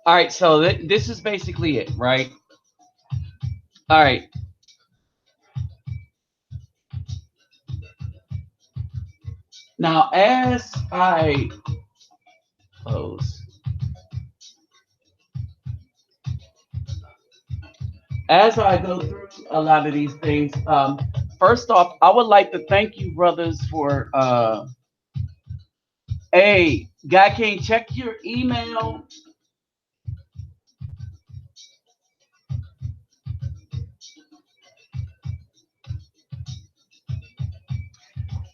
All right, so this is basically it, right? All right. Now, close, as I go through a lot of these things, first off, I would like to thank you, brothers, for hey, guy, can check your email.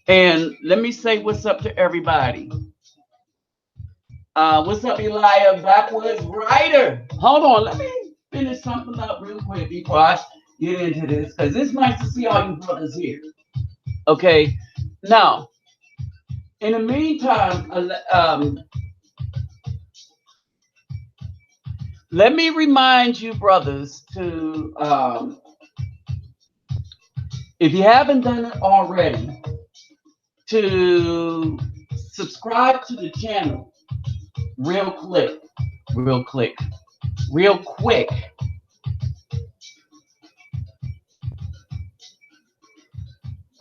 And let me say what's up to everybody. What's up, Elijah? Backwoods Writer. Hold on, let me finish something up real quick before I get into this, because it's nice to see all you brothers here. Okay, now, in the meantime, let me remind you, brothers, to if you haven't done it already, to subscribe to the channel real quick, real quick, real quick.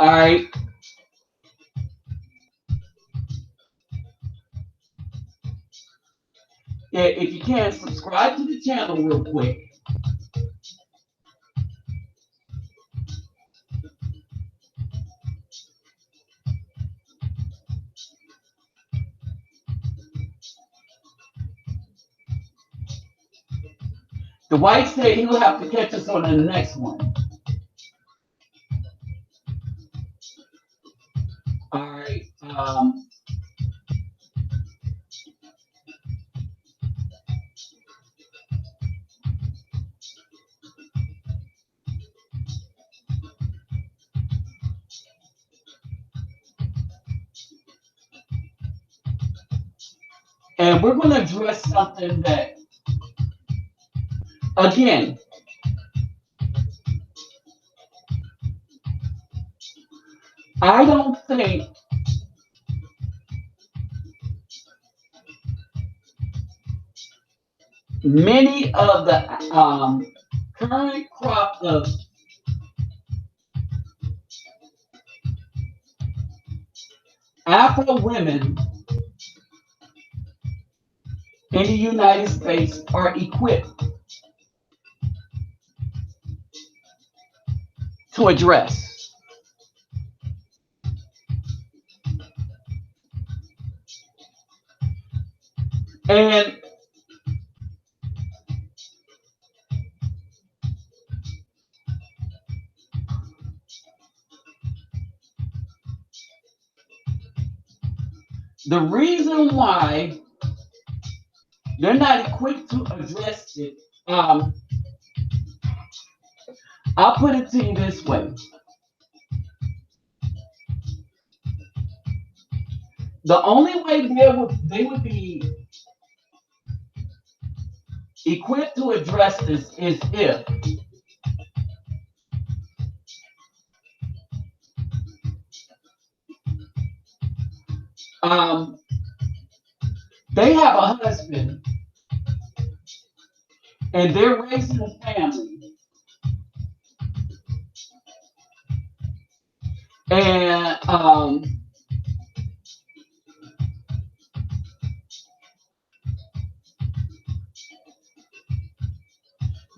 All right. Yeah, if you can, subscribe to the channel real quick. The white said he'll have to catch us on the next one. All right. And we're going to address something that, again, I don't think many of the current crop of Afro women in the United States are equipped to address. And the reason why they're not equipped to address it, I'll put it to you this way. The only way they would be equipped to address this is if um, they have a husband and they're raising a family, and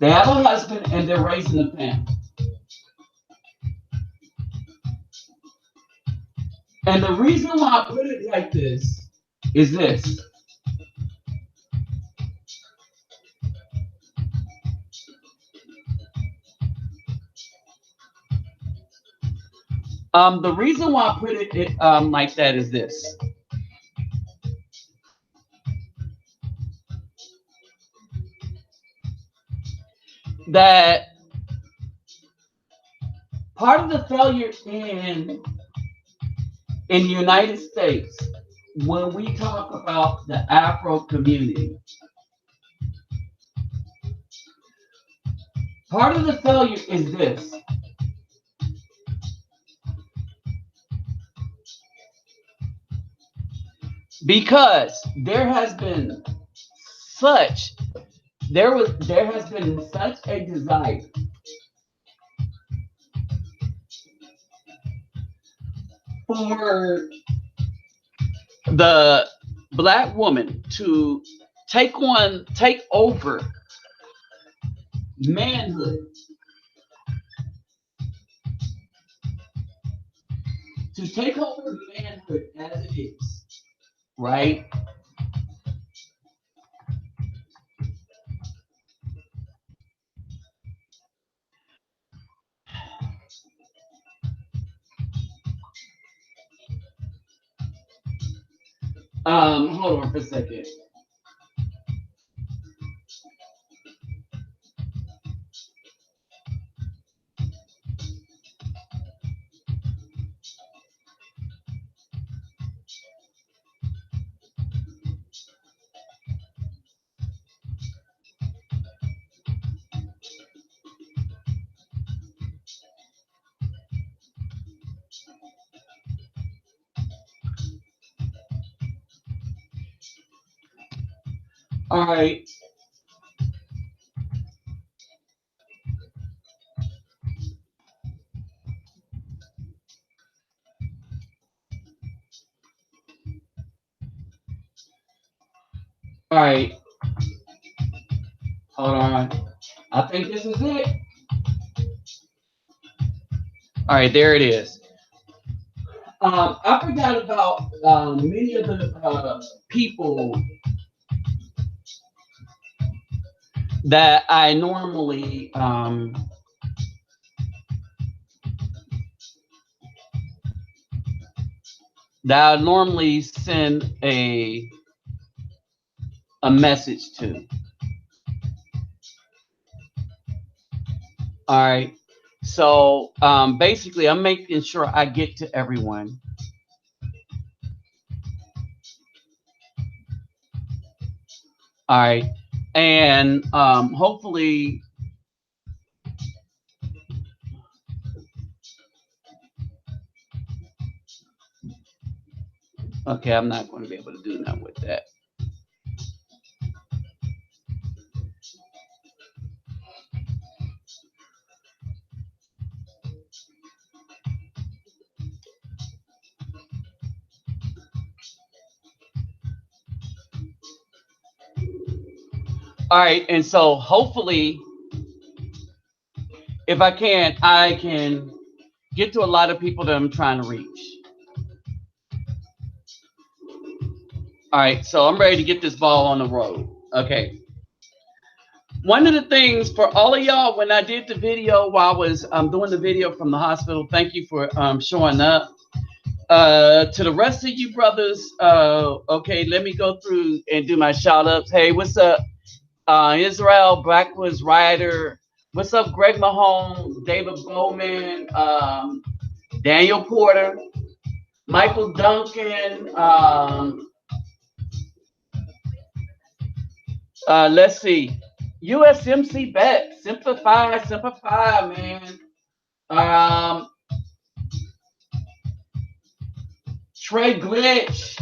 they have a husband and they're raising a family. And the reason why I put it like this is this. The reason why I put it like that is this. That part of the failure in the United States, when we talk about the Afro community, part of the failure is this. Because there has been such there has been such a desire for the black woman to take over manhood, to take over manhood as it is, right? Hold on for a second. All right. All right. Hold on. I think this is it. All right, there it is. I forgot about many of the people that I normally send a message to. All right. So basically, I'm making sure I get to everyone. All right. And hopefully, okay, I'm not going to be able to do that with that. All right. And so hopefully, if I can get to a lot of people that I'm trying to reach. All right, so I'm ready to get this ball on the road. Okay. One of the things for all of y'all, when I did the video while I was doing the video from the hospital, thank you for showing up. To the rest of you brothers, okay, let me go through and do my shout outs. Hey, what's up? Israel Blackwoods Ryder. What's up, Greg Mahone, David Bowman, Daniel Porter, Michael Duncan. Let's see. USMC bet. Simplify, man. Um, Trey Glitch.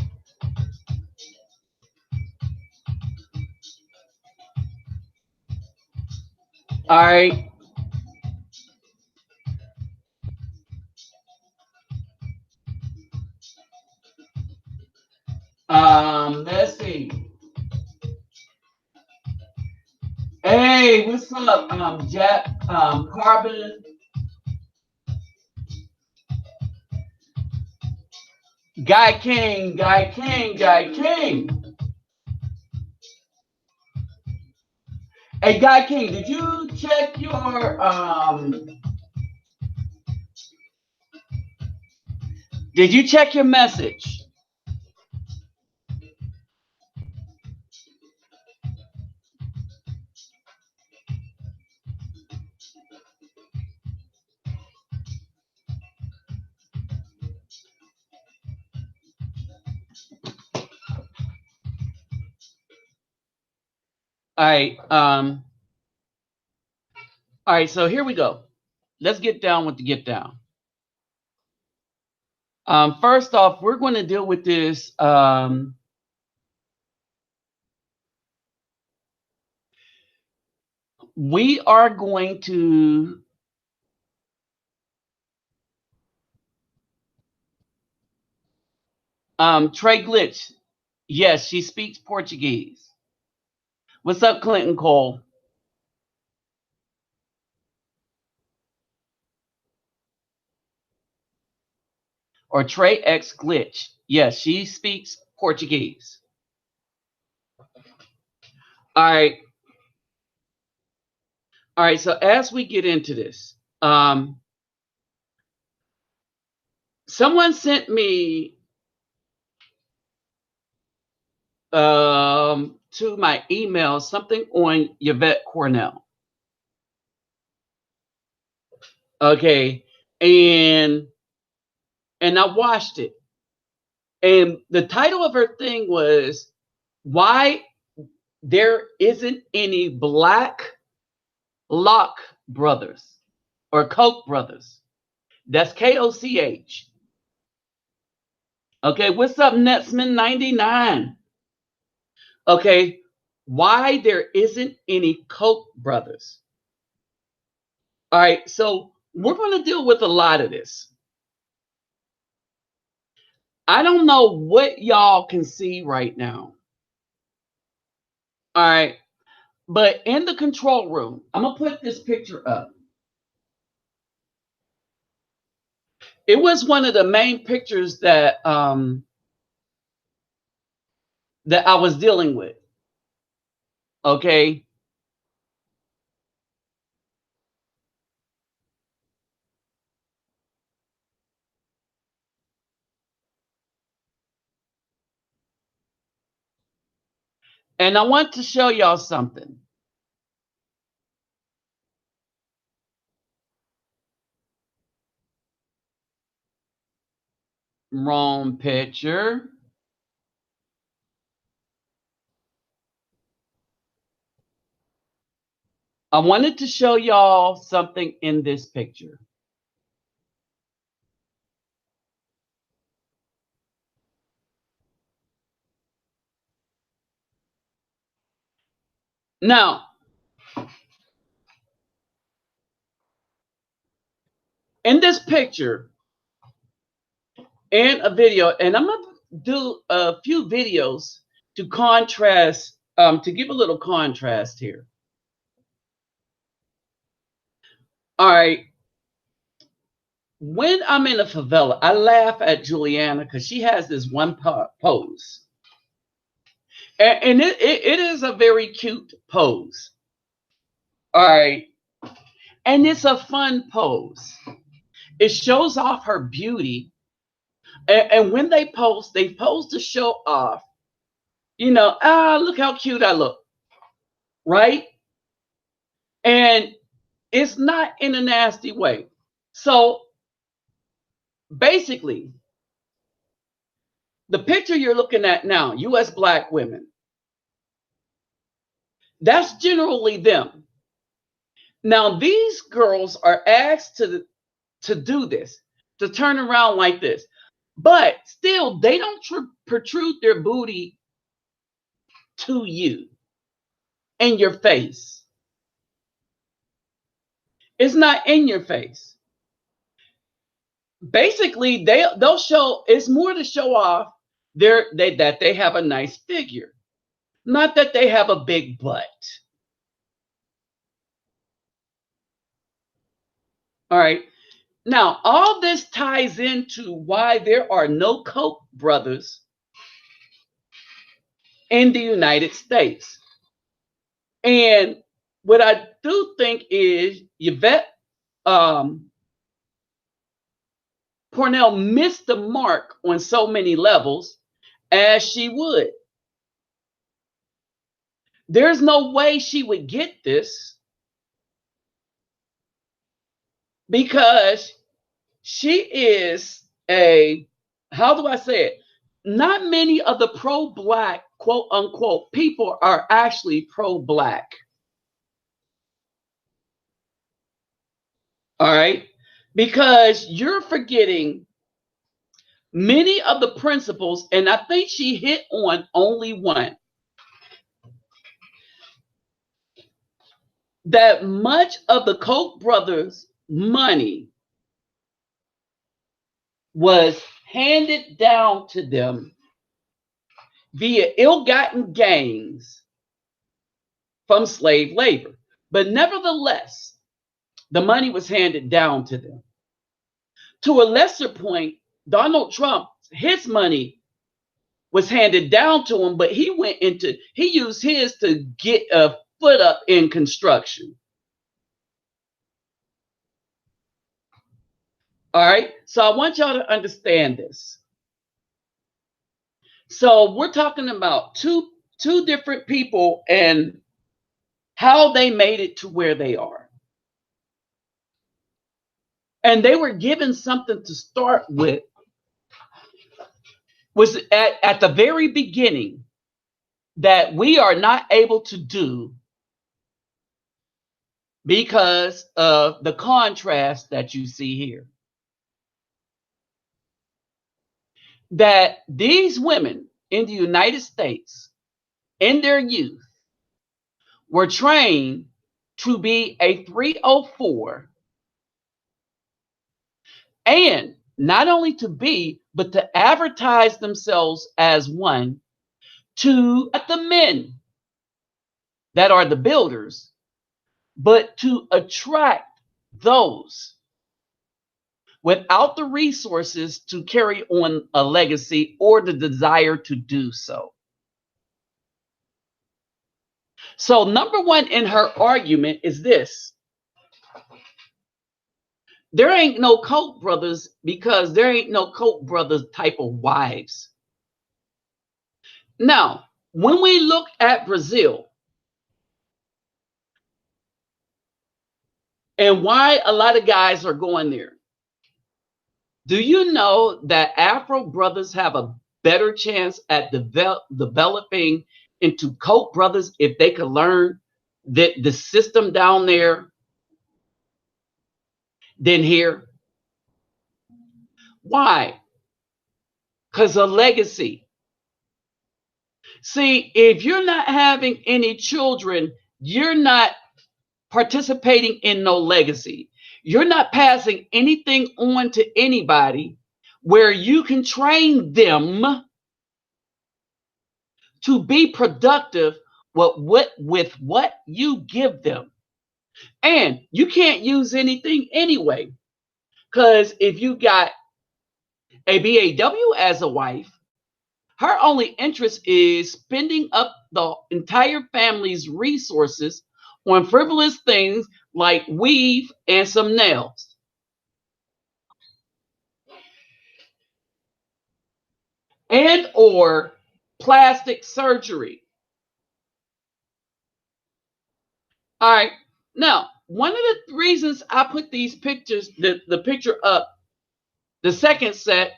All right. Let's see. Hey, what's up? Jack, Carbon, Guy King. Hey, Guy King, did you check your message? All right. All right, so here we go. Let's get down with the get down. First off, we're going to deal with this. we are going to Trey Glitch. Yes, she speaks Portuguese. What's up, Clinton Cole? Or Trey X Glitch. Yes, she speaks Portuguese. All right. All right. So as we get into this, someone sent me to my email something on Yvette Cornell. Okay. And I watched it. And the title of her thing was Why There Isn't Any Black Lock Brothers or Koch brothers. That's Koch. Okay, what's up, Netsman 99? Okay, why there isn't any Koch brothers. All right, so we're going to deal with a lot of this. I don't know what y'all can see right now. All right, but in the control room, I'm going to put this picture up. It was one of the main pictures that that I was dealing with. Okay. And I want to show y'all something. Wrong picture. I wanted to show y'all something in this picture. Now, in this picture and a video, and I'm going to do a few videos to contrast, to give a little contrast here. All right. When I'm in a favela, I laugh at Juliana because she has this one pose. And it is a very cute pose. All right. And it's a fun pose. It shows off her beauty. And when they pose to show off, look how cute I look. Right? And it's not in a nasty way. So basically, the picture you're looking at now, US Black women, that's generally them. Now, these girls are asked to do this, to turn around like this. But still, they don't protrude their booty to you in your face. It's not in your face. Basically, they'll show, it's more to show off that they have a nice figure, not that they have a big butt. All right. Now, all this ties into why there are no Koch brothers in the United States. And what I do think is Yvette Cornell missed the mark on so many levels as she would. There's no way she would get this because she is how do I say it? Not many of the pro-black, quote unquote, people are actually pro-black. All right? Because you're forgetting many of the principles, and I think she hit on only one. that much of the Koch brothers' money was handed down to them via ill-gotten gains from slave labor. But nevertheless, the money was handed down to them. To a lesser point, Donald Trump, his money was handed down to him, but he used his to get a foot up in construction. All right. So I want y'all to understand this. So we're talking about two different people and how they made it to where they are. And they were given something to start with, was at the very beginning, that we are not able to do because of the contrast that you see here. That these women in the United States, in their youth, were trained to be a 304, and not only to be, but to advertise themselves as one, to the men that are the builders, but to attract those without the resources to carry on a legacy or the desire to do so. So, number one in her argument is this: there ain't no Koch brothers because there ain't no Koch brothers type of wives. Now, when we look at Brazil and why a lot of guys are going there, do you know that Afro brothers have a better chance at developing into Koch brothers if they could learn the system down there than here? Why? Because of legacy. See, if you're not having any children, you're not participating in no legacy. You're not passing anything on to anybody where you can train them to be productive with what you give them. And you can't use anything anyway. Because if you got a BAW as a wife, her only interest is spending up the entire family's resources on frivolous things like weave and some nails. And or plastic surgery. All right. Now, one of the reasons I put these pictures, the picture up, the second set,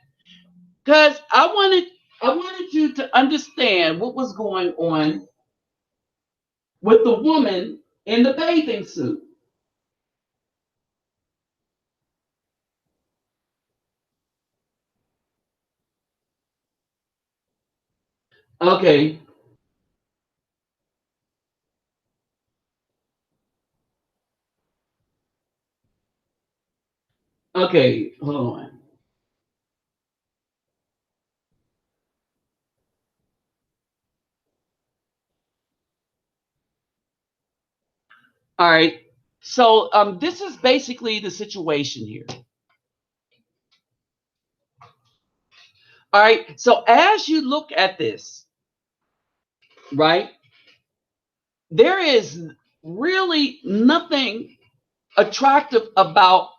because I wanted you to understand what was going on with the woman in the bathing suit. Okay. Okay. Hold on. All right. So this is basically the situation here. All right. So as you look at this, right, there is really nothing attractive about.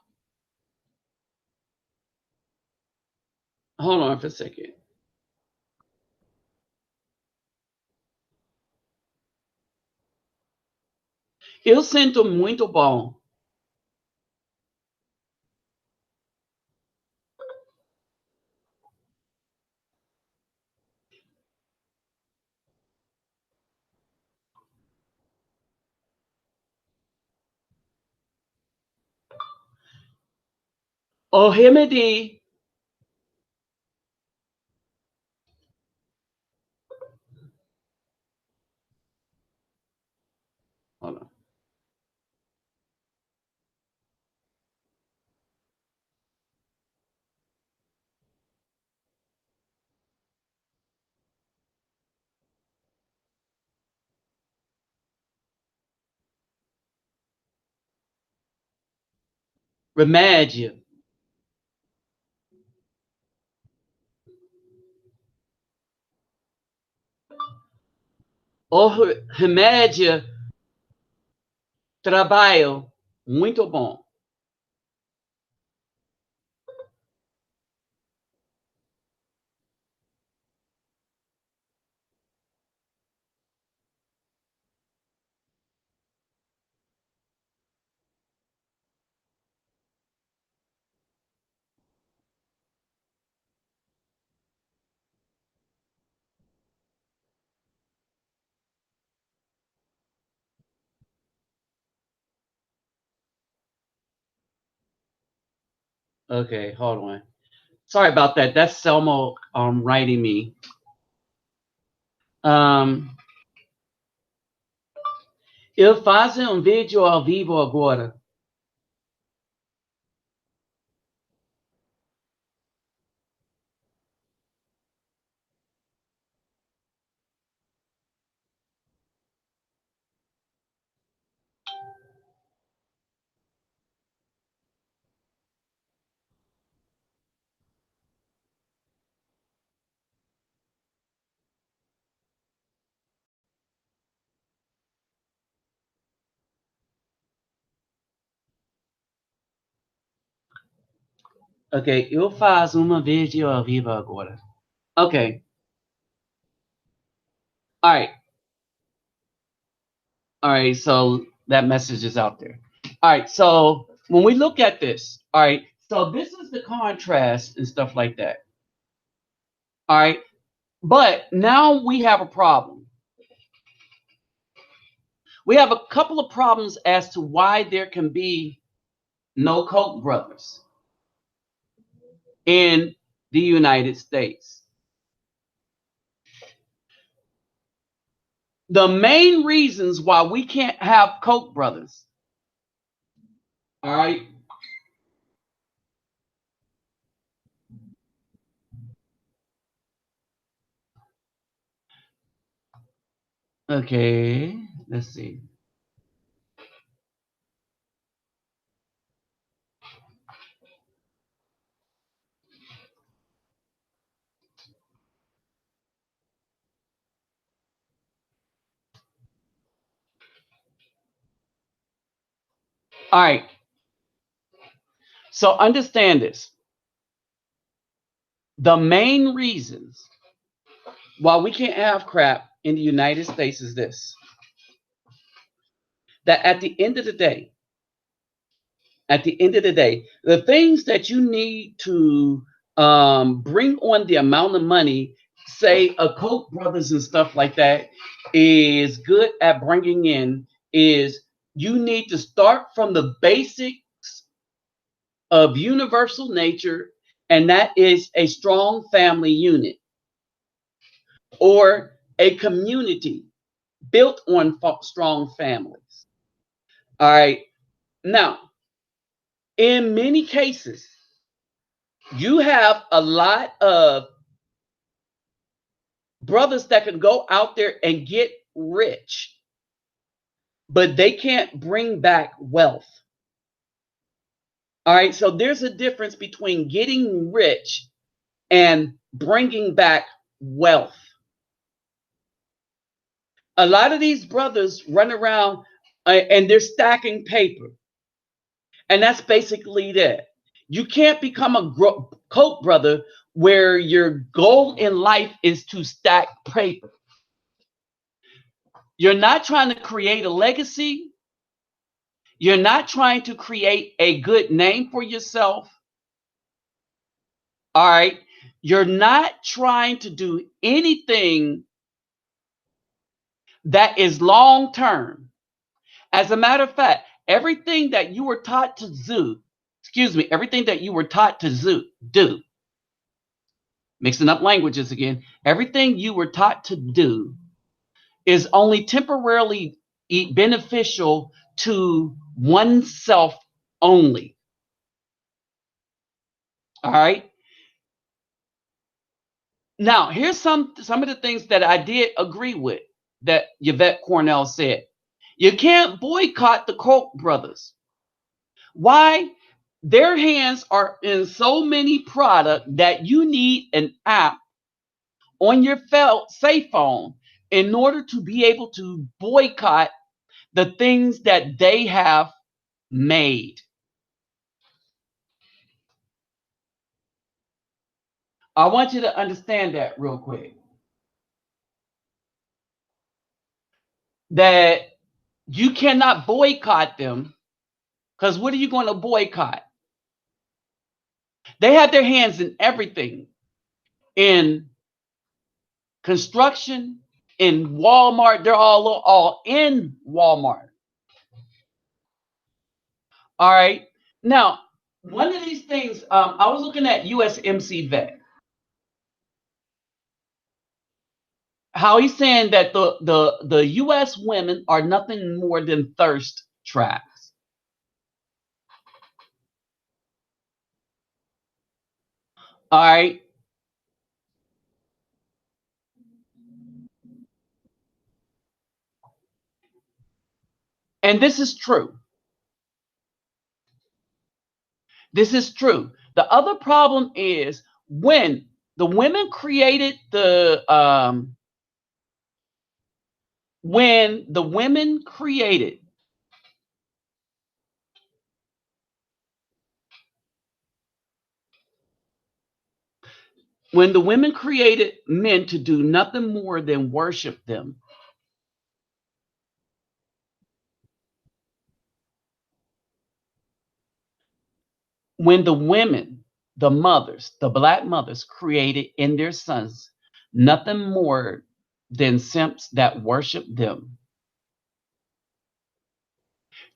Hold on for a second. Eu sinto muito bom. O remedy. Hold on. remédio, o remédio, trabalho, muito bom. Okay, hold on. Sorry about that. That's Selma writing me. Um, eu faço vídeo ao vivo agora. Ok, eu faço vídeo ao vivo agora. Okay. All right. All right. So that message is out there. All right. So when we look at this, all right. So this is the contrast and stuff like that. All right. But now we have a problem. We have a couple of problems as to why there can be no Koch brothers in the United States. The main reasons why we can't have Koch brothers, all right, okay, let's see. All right, so understand this. The main reasons why we can't have crap in the United States is this: that at the end of the day, the things that you need to bring on the amount of money, say a Koch brothers and stuff like that, is good at bringing in is you need to start from the basics of universal nature, and that is a strong family unit or a community built on strong families. All right. Now, in many cases, you have a lot of brothers that can go out there and get rich, but they can't bring back wealth. All right. So there's a difference between getting rich and bringing back wealth. A lot of these brothers run around and they're stacking paper. And that's basically that. You can't become a Koch brother where your goal in life is to stack paper. You're not trying to create a legacy. You're not trying to create a good name for yourself. All right. You're not trying to do anything that is long term. As a matter of fact, everything that you were taught to do, everything that you were taught to do, mixing up languages again, everything you were taught to do is only temporarily beneficial to oneself only. All right. Now, here's some of the things that I did agree with that Yvette Cornell said. You can't boycott the Koch brothers. Why? Their hands are in so many products that you need an app on your cell phone in order to be able to boycott the things that they have made. I want you to understand that real quick. That you cannot boycott them because what are you going to boycott? They have their hands in everything, in construction, in Walmart. They're all in Walmart. All right. Now, one of these things, I was looking at USMC vet. How he's saying that the U.S. women are nothing more than thirst traps. All right. And this is true. This is true. The other problem is when the women created the when the women created when the women created men to do nothing more than worship them. When the women, the mothers, the black mothers created in their sons nothing more than simps that worship them,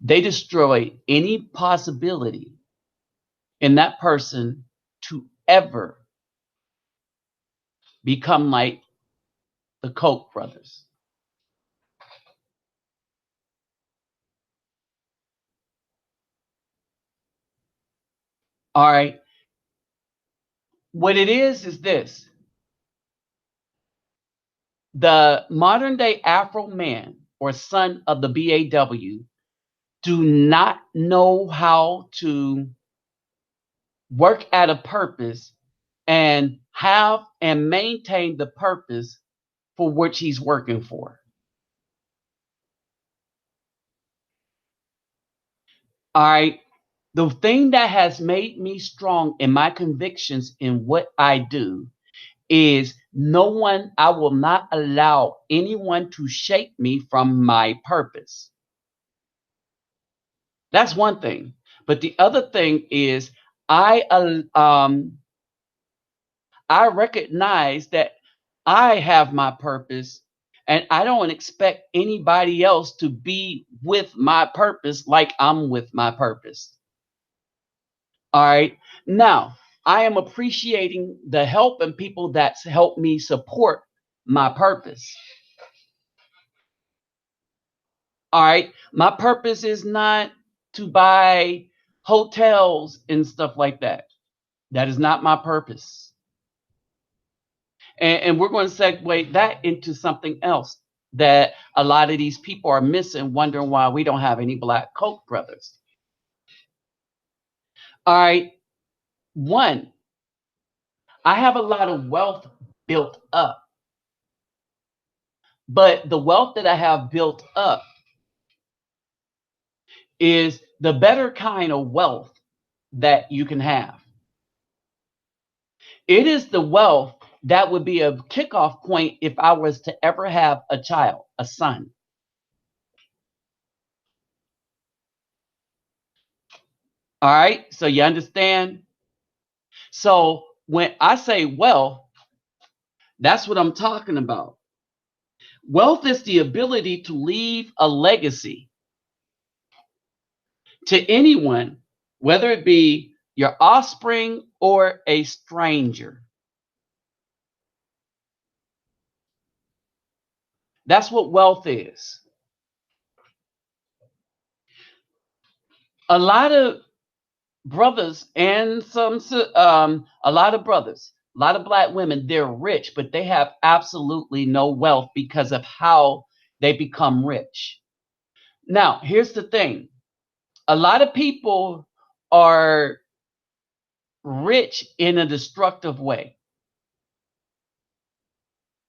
they destroy any possibility in that person to ever become like the Koch brothers. All right. What it is this: the modern day Afro man or son of the BAW do not know how to work at a purpose and have and maintain the purpose for which he's working for. All right. The thing that has made me strong in my convictions in what I do is I will not allow anyone to shake me from my purpose. That's one thing. But the other thing is I I recognize that I have my purpose and I don't expect anybody else to be with my purpose like I'm with my purpose. All right. Now, I am appreciating the help and people that's helped me support my purpose. All right. My purpose is not to buy hotels and stuff like that. That is not my purpose. And we're going to segue that into something else that a lot of these people are missing, wondering why we don't have any black Koch brothers. All right. One, I have a lot of wealth built up, but the wealth that I have built up is the better kind of wealth that you can have. It is the wealth that would be a kickoff point if I was to ever have a child, a son. All right. So you understand? So when I say wealth, that's what I'm talking about. Wealth is the ability to leave a legacy to anyone, whether it be your offspring or a stranger. That's what wealth is. A lot of brothers and a lot of brothers, a lot of black women, they're rich, but they have absolutely no wealth because of how they become rich. Now, here's the thing. A lot of people are rich in a destructive way.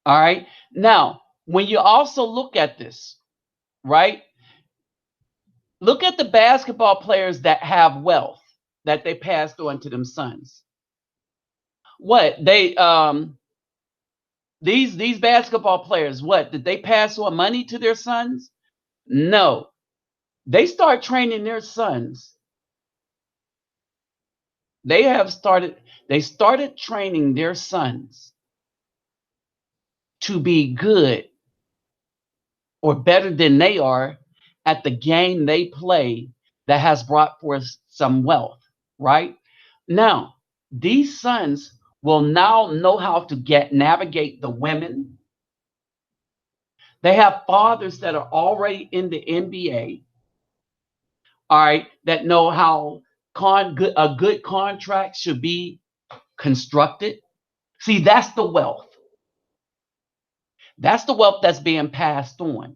All right. Now, when you also look at this, right? Look at the basketball players that have wealth that they passed on to them sons. What these basketball players, what did they pass on money to their sons? No. They start training their sons. They started training their sons to be good or better than they are at the game they play that has brought forth some wealth, right? Now, these sons will now know how to navigate the women. They have fathers that are already in the NBA, all right, that know how a good contract should be constructed. See, that's the wealth. That's the wealth that's being passed on.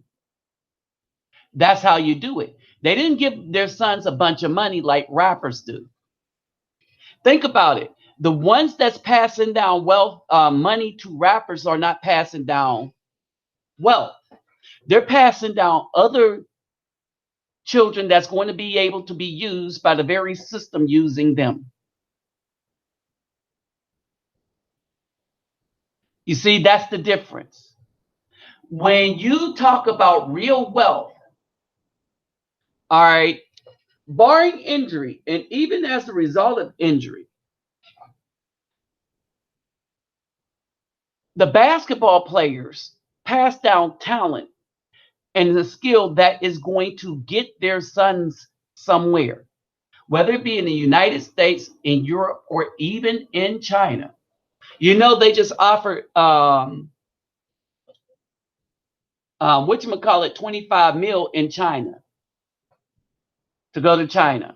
That's how you do it. They didn't give their sons a bunch of money like rappers do. Think about it. The ones that's passing down wealth, money to rappers are not passing down wealth. They're passing down other children that's going to be able to be used by the very system using them. You see, that's the difference. When you talk about real wealth, all right, barring injury, and even as a result of injury, the basketball players pass down talent and the skill that is going to get their sons somewhere, whether it be in the United States, in Europe, or even in China. You know, they just offered whatchamacallit, 25 mil in China to go to China.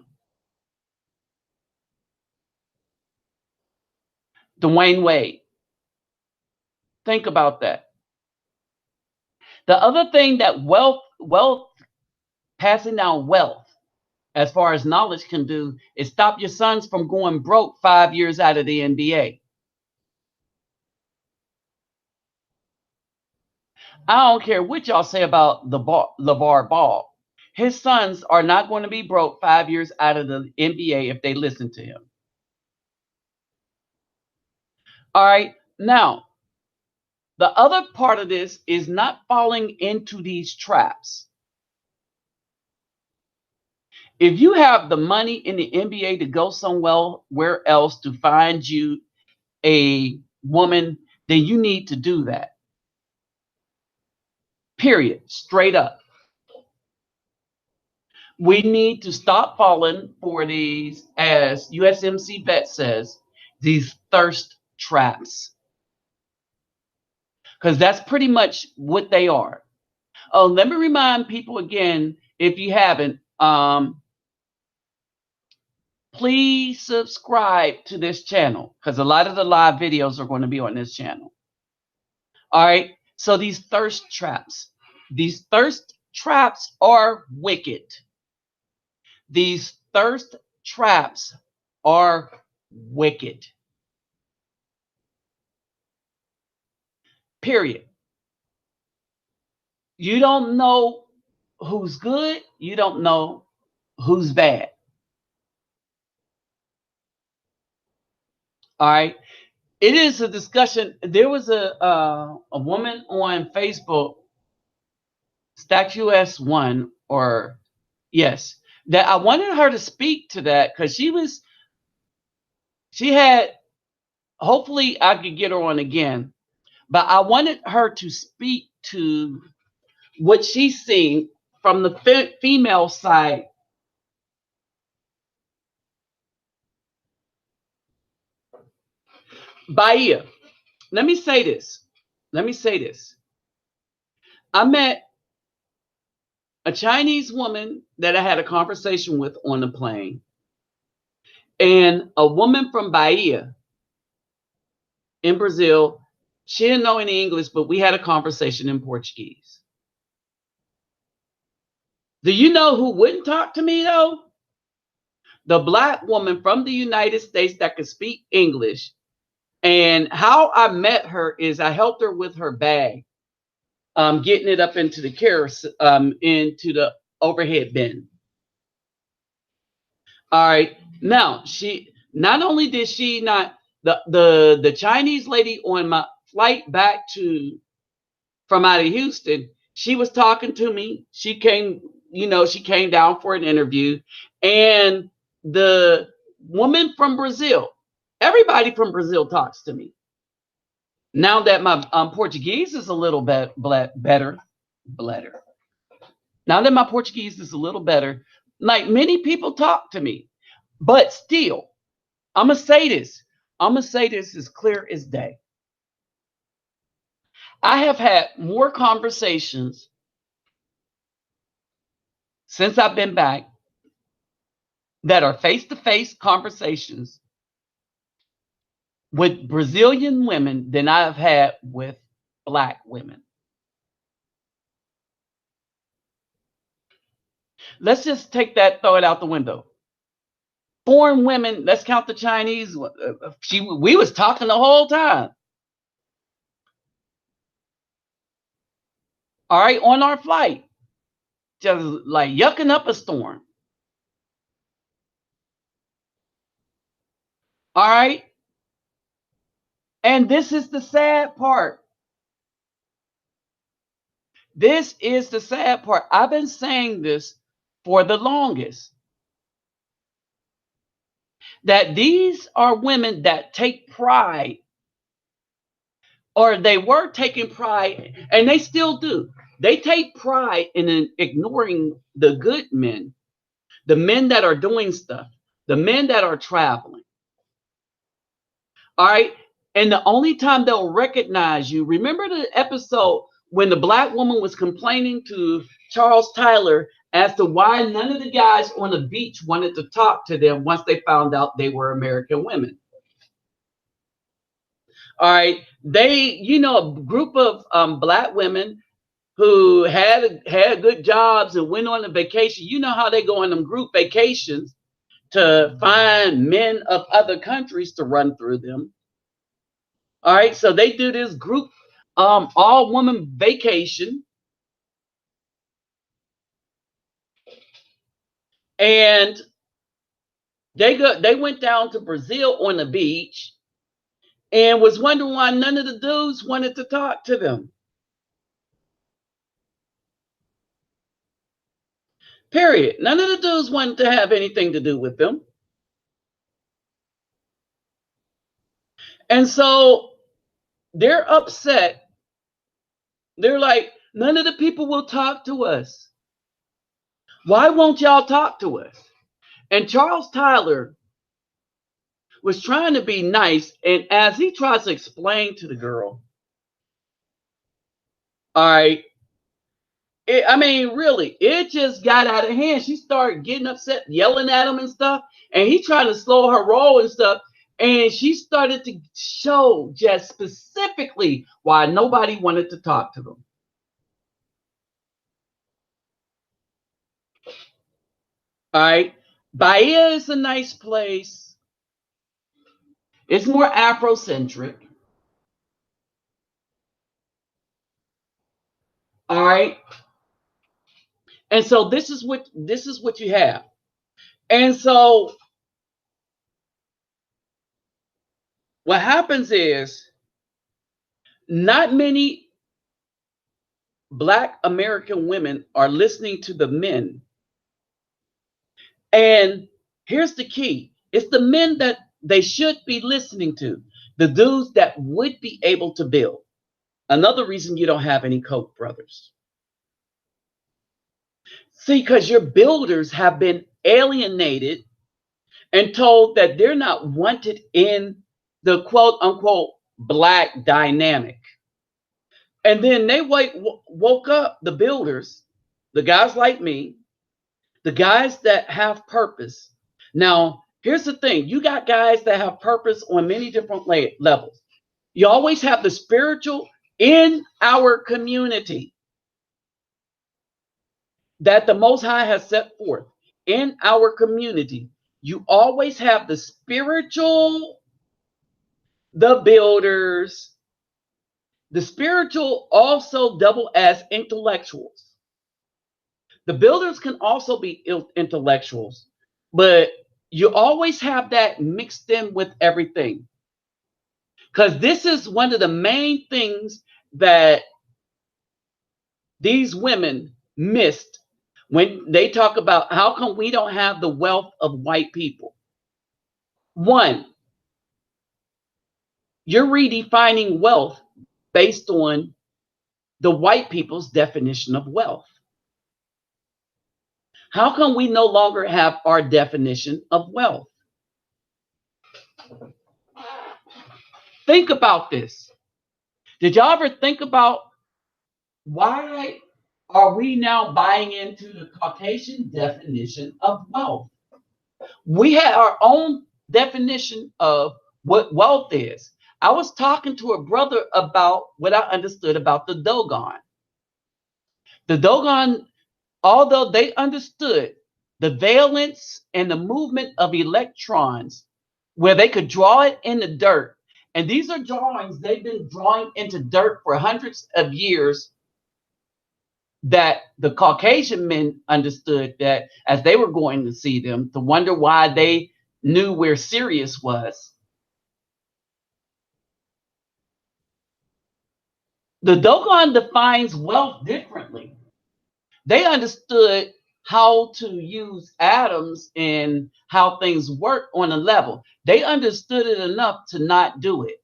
Dwayne Wade. Think about that. The other thing that wealth, passing down wealth, as far as knowledge can do, is stop your sons from going broke 5 years out of the NBA. I don't care what y'all say about LeVar Ball. His sons are not going to be broke 5 years out of the NBA if they listen to him. All right. Now, the other part of this is not falling into these traps. If you have the money in the NBA to go somewhere else to find you a woman, then you need to do that. Period. Straight up. We need to stop falling for these, as USMC Vet says, these thirst traps. Because that's pretty much what they are. Oh, let me remind people again, if you haven't, please subscribe to this channel because a lot of the live videos are going to be on this channel. All right. So these thirst traps are wicked. These thirst traps are wicked. Period. You don't know who's good. You don't know who's bad. All right. It is a discussion. There was a woman on Facebook, Statue S1, or yes, that I wanted her to speak to that because she had, hopefully I could get her on again, but I wanted her to speak to what she's seeing from the female side. Bahia, let me say this. I met a Chinese woman that I had a conversation with on the plane, and a woman from Bahia in Brazil. She didn't know any English, but we had a conversation in Portuguese. Do you know who wouldn't talk to me though? the black woman from the United States that could speak English. And how I met her is I helped her with her bag, getting it up into the into the overhead bin. All right. Now she not only did she not the Chinese lady on my flight back to from out of Houston, she was talking to me. She came, she came down for an interview, and the woman from Brazil, everybody from Brazil talks to me. Now that my Portuguese is a little bit better, better. Now that my Portuguese is a little better, like many people talk to me, but still, I'm gonna say this. I'm gonna say this as clear as day. I have had more conversations since I've been back that are face-to-face conversations with Brazilian women than I've had with black women. Let's just take that, throw it out the window. Foreign women, let's count the Chinese. We was talking the whole time. All right, on our flight, just like yucking up a storm. All right. And this is the sad part. This is the sad part. I've been saying this for the longest. That these are women that take pride, or they were taking pride, and they still do. They take pride in ignoring the good men, the men that are doing stuff, the men that are traveling. All right. And the only time they'll recognize you, remember the episode when the black woman was complaining to Charles Tyler as to why none of the guys on the beach wanted to talk to them once they found out they were American women. All right. They, a group of black women who had good jobs and went on a vacation. You know how they go on them group vacations to find men of other countries to run through them. All right, so they do this group all woman vacation, and they went down to Brazil on the beach and was wondering why none of the dudes wanted to talk to them. Period. None of the dudes wanted to have anything to do with them. And so they're upset. They're like, none of the people will talk to us. Why won't y'all talk to us? And Charles Tyler was trying to be nice. And as he tries to explain to the girl, all right, really, it just got out of hand. She started getting upset, yelling at him and stuff. And he tried to slow her roll and stuff. And she started to show just specifically why nobody wanted to talk to them. All right. Bahia is a nice place. It's more Afrocentric. All right. And so this is what you have. And so what happens is not many Black American women are listening to the men. And here's the key. It's the men that they should be listening to, the dudes that would be able to build. Another reason you don't have any Koch brothers. See, because your builders have been alienated and told that they're not wanted in the quote unquote Black dynamic. And then they woke up, the builders, the guys like me, the guys that have purpose. Now, here's the thing. You got guys that have purpose on many different levels. You always have the spiritual in our community that the Most High has set forth in our community. you always have the spiritual, the builders. The spiritual also double as intellectuals. The builders can also be intellectuals, but you always have that mixed in with everything. Because this is one of the main things that these women missed when they talk about how come we don't have the wealth of white people. One, you're redefining wealth based on the white people's definition of wealth. How come we no longer have our definition of wealth? Think about this. Did y'all ever think about why are we now buying into the Caucasian definition of wealth? We had our own definition of what wealth is. I was talking to a brother about what I understood about the Dogon. The Dogon, although they understood the valence and the movement of electrons, where they could draw it in the dirt. And these are drawings they've been drawing into dirt for hundreds of years, that the Caucasian men understood that as they were going to see them, to wonder why they knew where Sirius was. The Dogon defines wealth differently. They understood how to use atoms and how things work on a level. They understood it enough to not do it.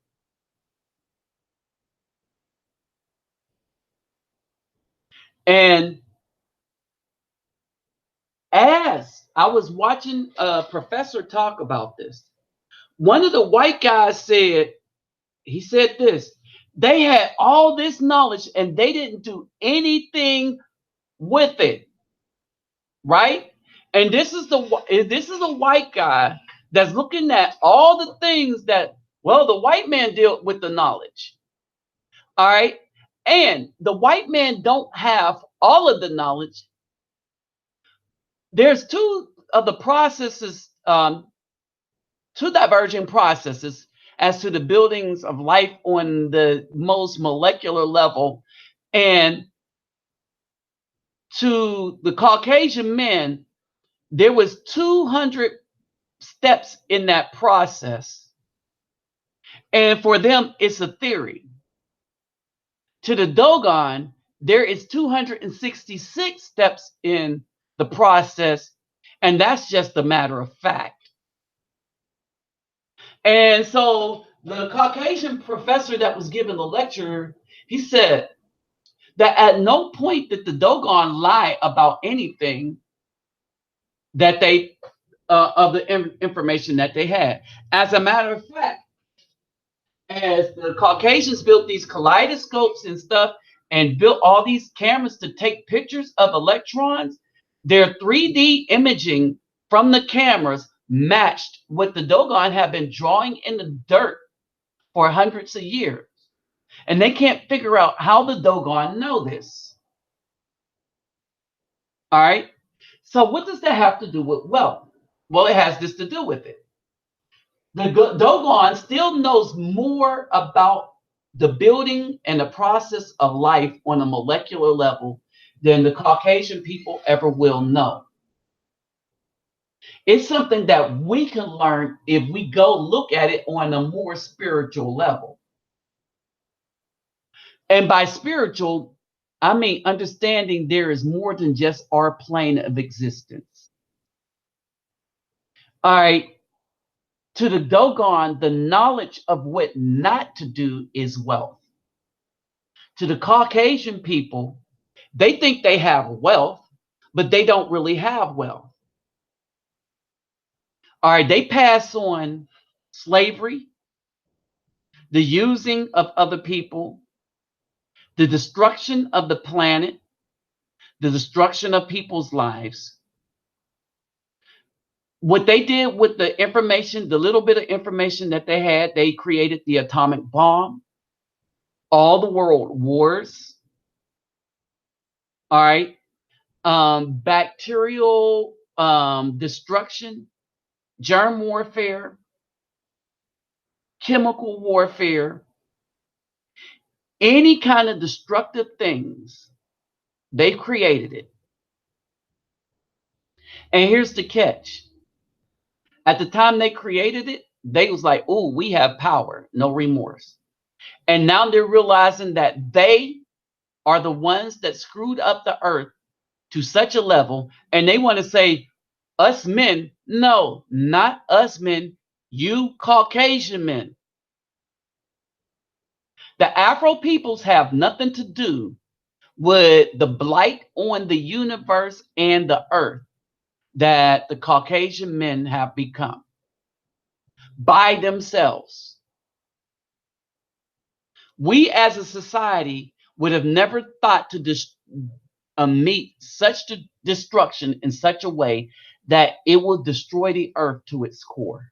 And as I was watching a professor talk about this, one of the white guys said, he said this, they had all this knowledge and they didn't do anything with it, right? And this is a white guy that's looking at all the things that, well, the white man dealt with the knowledge. All right. And the white man don't have all of the knowledge. There's two of the processes, two diverging processes as to the buildings of life on the most molecular level. And to the Caucasian men, there was 200 steps in that process. And for them, it's a theory. To the Dogon, there is 266 steps in the process, and that's just a matter of fact. And so the Caucasian professor that was giving the lecture, he said that at no point did the Dogon lie about anything that they of the information that they had. As a matter of fact, as the Caucasians built these kaleidoscopes and stuff and built all these cameras to take pictures of electrons, their 3D imaging from the cameras matched what the Dogon had been drawing in the dirt for hundreds of years. And they can't figure out how the Dogon know this. All right. So what does that have to do with wealth? Well, it has this to do with it. The Dogon still knows more about the building and the process of life on a molecular level than the Caucasian people ever will know. It's something that we can learn if we go look at it on a more spiritual level. And by spiritual, I mean understanding there is more than just our plane of existence. All right. To the Dogon, the knowledge of what not to do is wealth. To the Caucasian people, they think they have wealth, but they don't really have wealth. All right, they pass on slavery, the using of other people, the destruction of the planet, the destruction of people's lives. What they did with the information, the little bit of information that they had, they created the atomic bomb, all the world wars. All right. Bacterial destruction, germ warfare, chemical warfare, any kind of destructive things. They created it. And here's the catch. At the time they created it, they was like, oh, we have power, no remorse. And now they're realizing that they are the ones that screwed up the earth to such a level. And they want to say, us men, no, not us men, you Caucasian men. The Afro peoples have nothing to do with the blight on the universe and the earth that the Caucasian men have become by themselves. We as a society would have never thought to meet such destruction in such a way that it will destroy the earth to its core.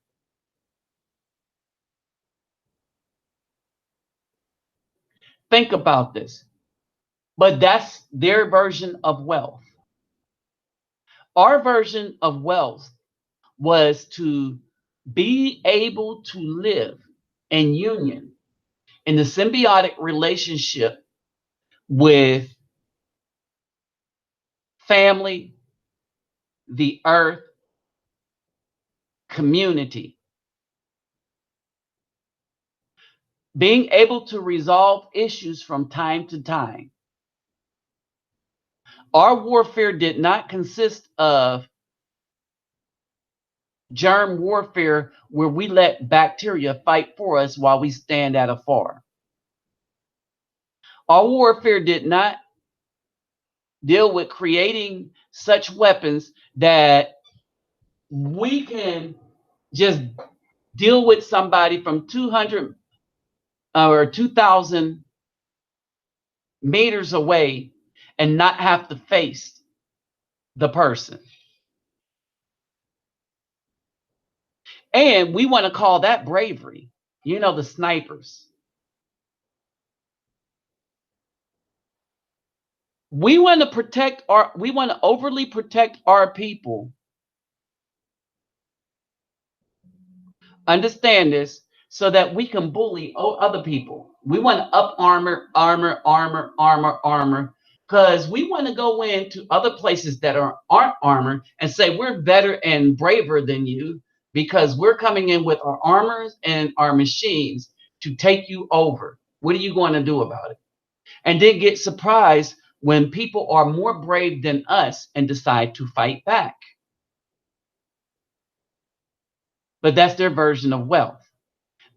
Think about this. But that's their version of wealth. Our version of wealth was to be able to live in union in the symbiotic relationship with family, the earth, community. Being able to resolve issues from time to time. Our warfare did not consist of germ warfare where we let bacteria fight for us while we stand at afar. Our warfare did not deal with creating such weapons that we can just deal with somebody from 200 or 2,000 meters away and not have to face the person. And we want to call that bravery. You know, the snipers. We want to overly protect our people. Understand this so that we can bully other people. We want to up armor, because we want to go into other places that aren't armored and say we're better and braver than you because we're coming in with our armors and our machines to take you over. What are you going to do about it? And then get surprised when people are more brave than us and decide to fight back. But that's their version of wealth.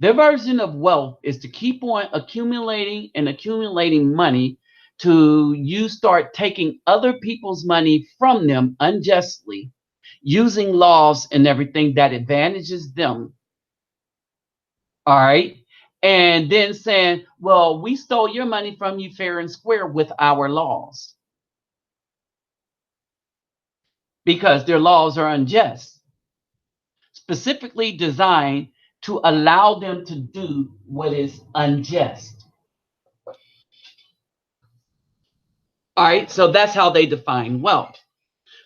Their version of wealth is to keep on accumulating and accumulating money to you start taking other people's money from them unjustly, using laws and everything that advantages them. All right. And then saying, well, we stole your money from you fair and square with our laws because their laws are unjust, specifically designed to allow them to do what is unjust. All right, so that's how they define wealth.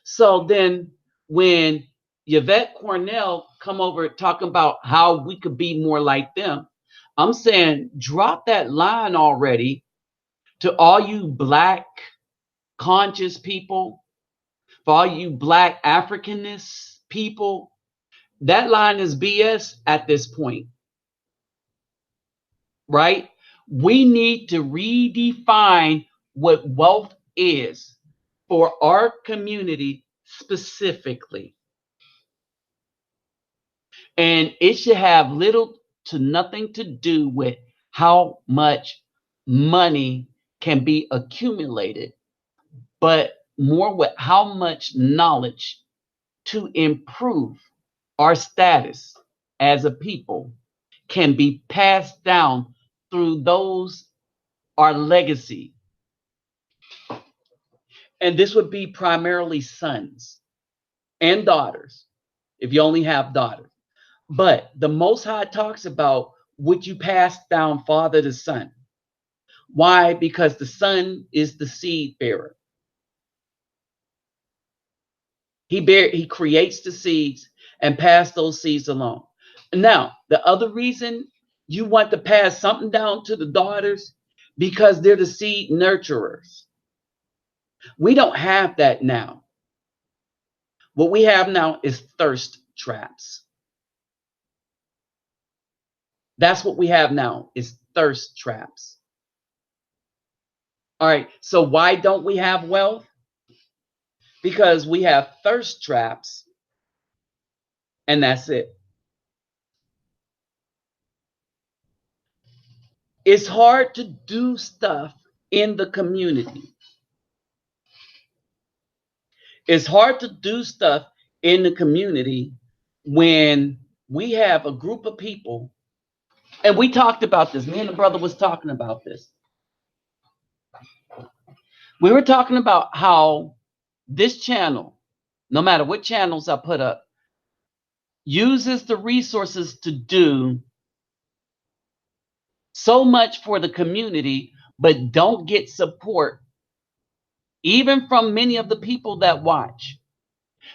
So then when Yvette Cornell come over talking about how we could be more like them, I'm saying drop that line already to all you black conscious people, for all you black Africanist people. That line is BS at this point, right? We need to redefine what wealth is for our community specifically. And it should have little to nothing to do with how much money can be accumulated, but more with how much knowledge to improve our status as a people can be passed down through those, our legacy. And this would be primarily sons and daughters, if you only have daughters. But the Most High talks about what you pass down father to son. Why? Because the son is the seed bearer. He creates the seeds, and pass those seeds along. Now, the other reason you want to pass something down to the daughters, because they're the seed nurturers. We don't have that now. What we have now is thirst traps. That's what we have now is thirst traps. All right. So why don't we have wealth? Because we have thirst traps, and that's it. It's hard to do stuff in the community. It's hard to do stuff in the community when we have a group of people, and we talked about this. Me and the brother was talking about this. We were talking about how this channel, no matter what channels I put up, uses the resources to do so much for the community, but don't get support even from many of the people that watch.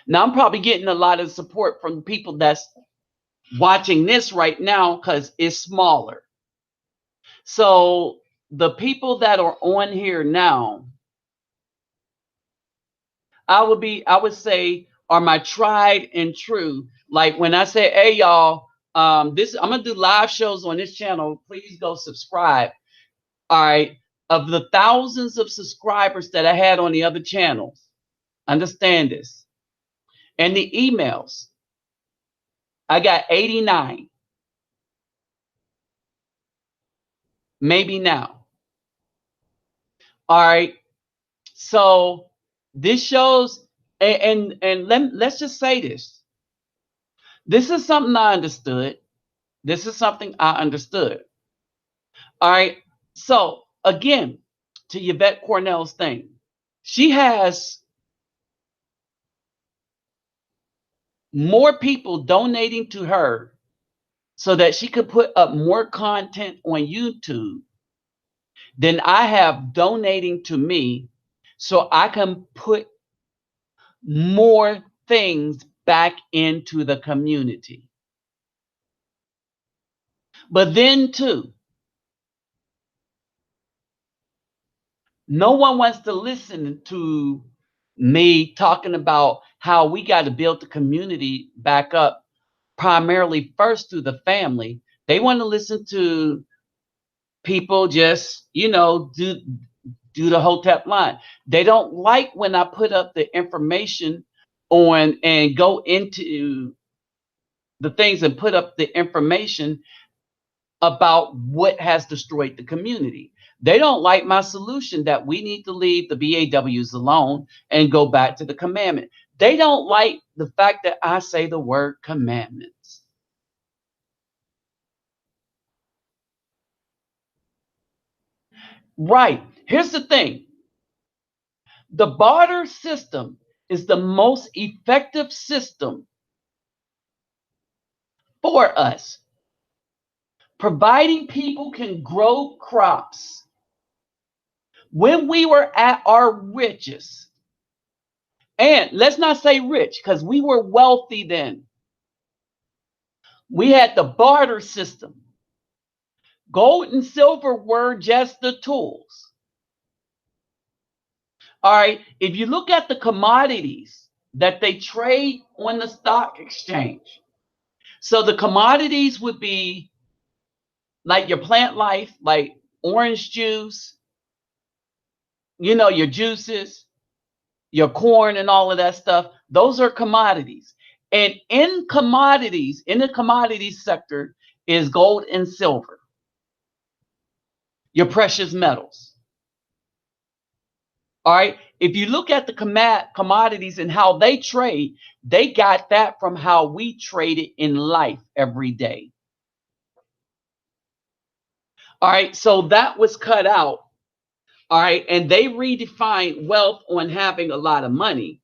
Now, I'm probably getting a lot of support from the people that's watching this right now because it's smaller. So the people that are on here now, I would say are my tried and true. Like when I say, hey y'all, I'm gonna do live shows on this channel. Please go subscribe. All right. Of the thousands of subscribers that I had on the other channels, understand this. And the emails, I got 89. Maybe now. All right. So this shows, and let's just say this. This is something I understood. This is something I understood. All right. So again, to Yvette Cornell's thing, she has more people donating to her so that she could put up more content on YouTube than I have donating to me so I can put more things back into the community. But then too, no one wants to listen to me talking about how we got to build the community back up, primarily first through the family. They want to listen to people just, do the Hotep line. They don't like when I put up the information on and go into the things and put up the information about what has destroyed the community. They don't like my solution that we need to leave the BAWs alone and go back to the commandment. They don't like the fact that I say the word commandments. Right. Here's the thing. The barter system is the most effective system for us, providing people can grow crops. When we were at our richest, and let's not say rich because we were wealthy then, we had the barter system. Gold and silver were just the tools. All right, if you look at the commodities that they trade on the stock exchange, so the commodities would be like your plant life, like orange juice, your juices, your corn and all of that stuff. Those are commodities. And in commodities, in the commodities sector is gold and silver, your precious metals. All right. If you look at the commodities and how they trade, they got that from how we traded in life every day. All right. So that was cut out. All right. And they redefined wealth on having a lot of money,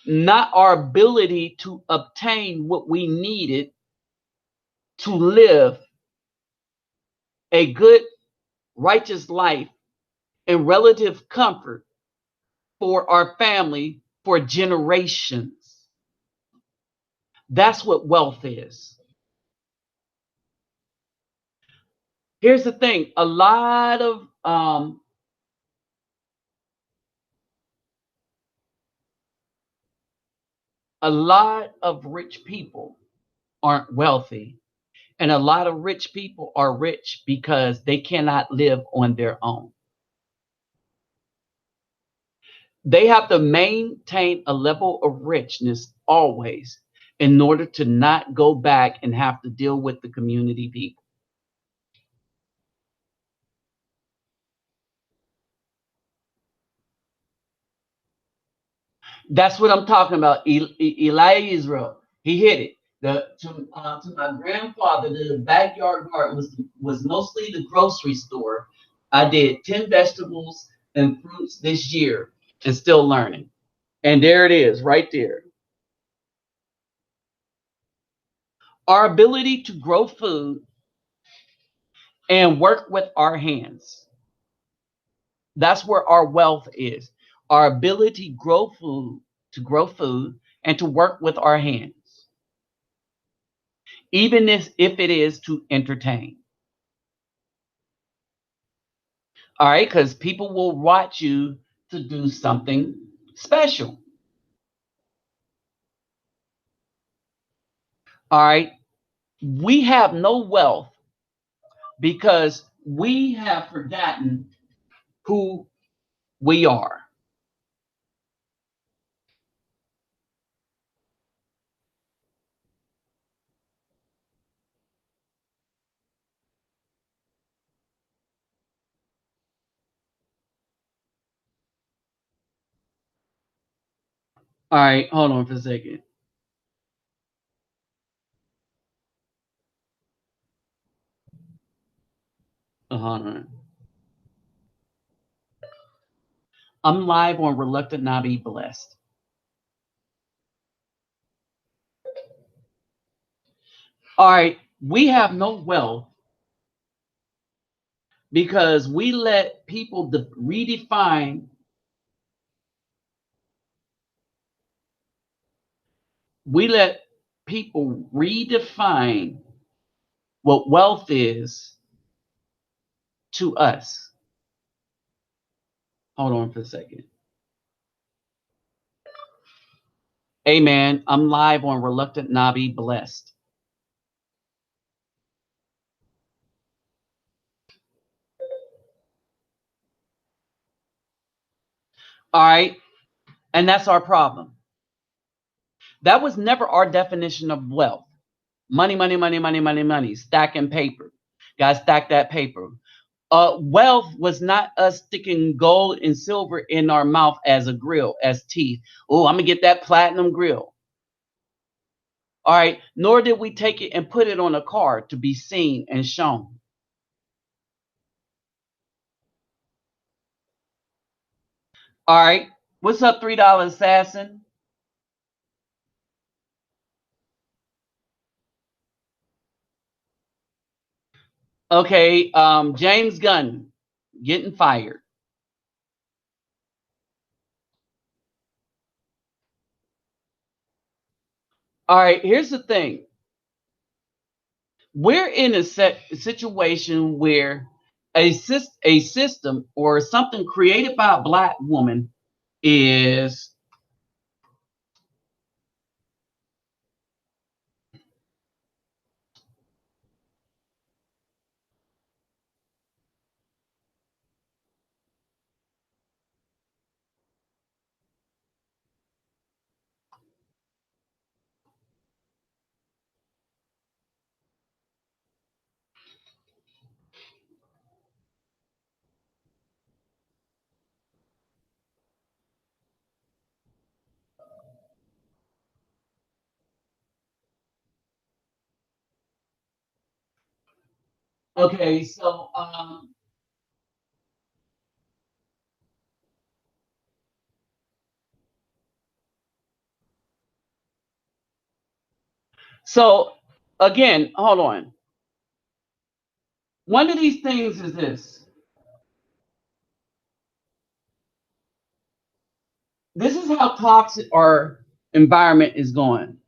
not our ability to obtain what we needed to live a good, righteous life in relative comfort for our family for generations. That's what wealth is. Here's the thing: a lot of rich people aren't wealthy, and a lot of rich people are rich because they cannot live on their own. They have to maintain a level of richness always in order to not go back and have to deal with the community people. That's what I'm talking about. Eli Israel, he hit it. To my grandfather, the backyard garden was mostly the grocery store. I did 10 vegetables and fruits this year and still learning. And there it is, right there. Our ability to grow food and work with our hands. That's where our wealth is. Our ability to grow food, and to work with our hands, even if it is to entertain. All right, because people will watch you to do something special. All right, we have no wealth because we have forgotten who we are. All right, hold on for a second. Hold on. I'm live on Reluctant Not Be Blessed. All right, we have no wealth because we let people redefine, we let people redefine what wealth is to us. Hold on for a second. Amen. I'm live on Reluctant Nabi Blessed. All right. And that's our problem. That was never our definition of wealth. Money, money, money, money, money, money. Stacking paper. Guys, stack that paper. Wealth was not us sticking gold and silver in our mouth as a grill, as teeth. Oh, I'm going to get that platinum grill. All right. Nor did we take it and put it on a car to be seen and shown. All right. What's up, $3 assassin? Okay. James Gunn getting fired. All right. Here's the thing. We're in a situation where a system or something created by a black woman is okay. So again, hold on. One of these things is this. This is how toxic our environment is going.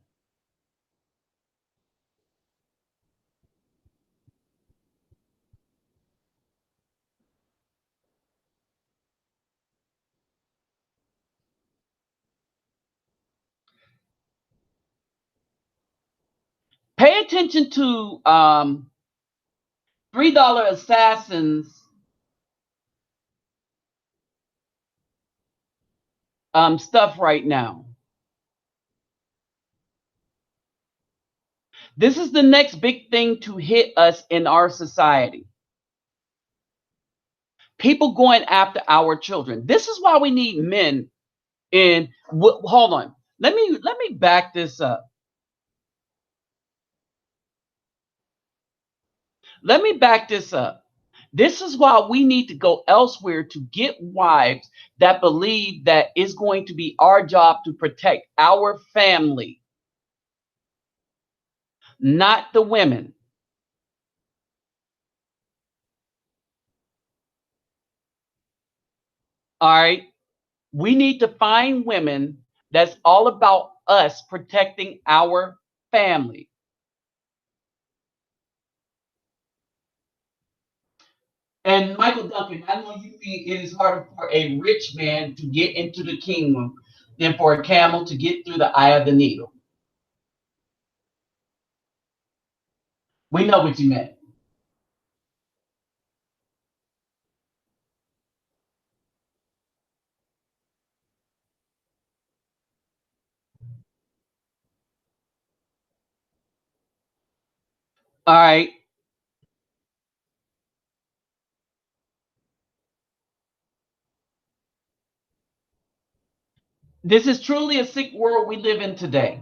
Pay attention to $3 assassins stuff right now. This is the next big thing to hit us in our society. People going after our children. This is why we need men in. Hold on. Let me back this up. Let me back this up. This is why we need to go elsewhere to get wives that believe that it's going to be our job to protect our family, not the women. All right. We need to find women that's all about us protecting our family. And Michael Duncan, I know you think it is harder for a rich man to get into the kingdom than for a camel to get through the eye of the needle. We know what you meant. All right. This is truly a sick world we live in today.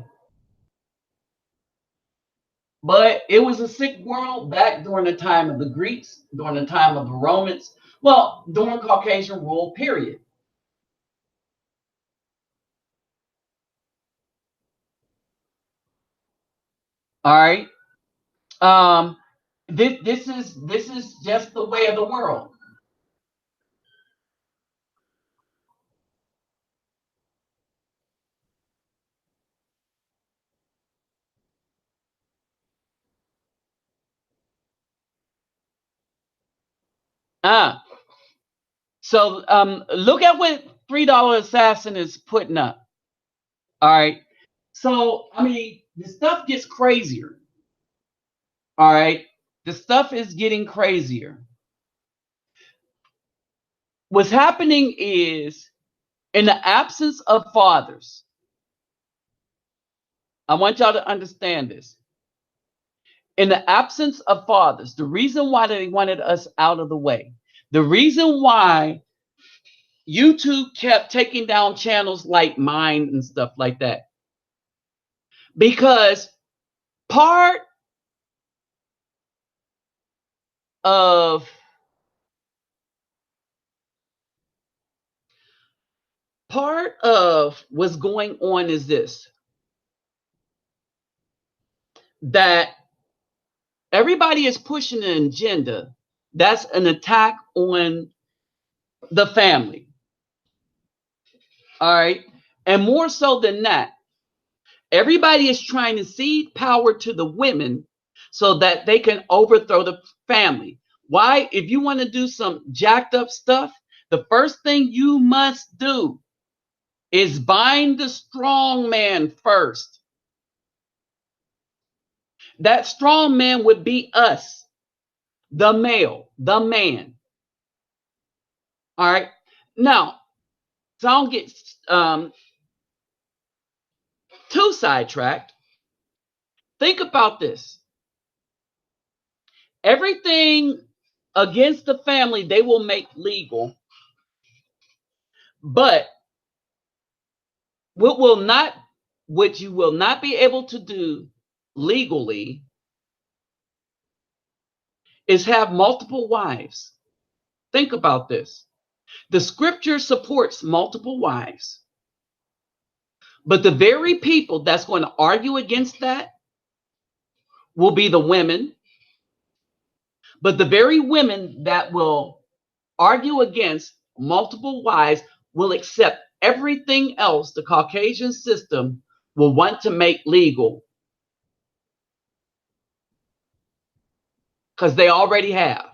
But it was a sick world back during the time of the Greeks, during the time of the Romans, well, during Caucasian rule, period. All right. Um, this is just the way of the world. Ah, so look at what $3 assassin is putting up. All right. So I mean, the stuff gets crazier. All right. The stuff is getting crazier. What's happening is, in the absence of fathers, I want y'all to understand this. In the absence of fathers, the reason why they wanted us out of the way, the reason why YouTube kept taking down channels like mine and stuff like that, because part of what's going on is this, that everybody is pushing an agenda that's an attack on the family. All right. And more so than that, everybody is trying to cede power to the women so that they can overthrow the family. Why? If you want to do some jacked up stuff, the first thing you must do is bind the strong man first. That strong man would be us, the male, the man. All right. Now, so I don't get too sidetracked. Think about this. Everything against the family they will make legal, but what will not, what you will not be able to do legally is have multiple wives. Think about this. The scripture supports multiple wives, but the very people that's going to argue against that will be the women. But the very women that will argue against multiple wives will accept everything else the Caucasian system will want to make legal, because they already have.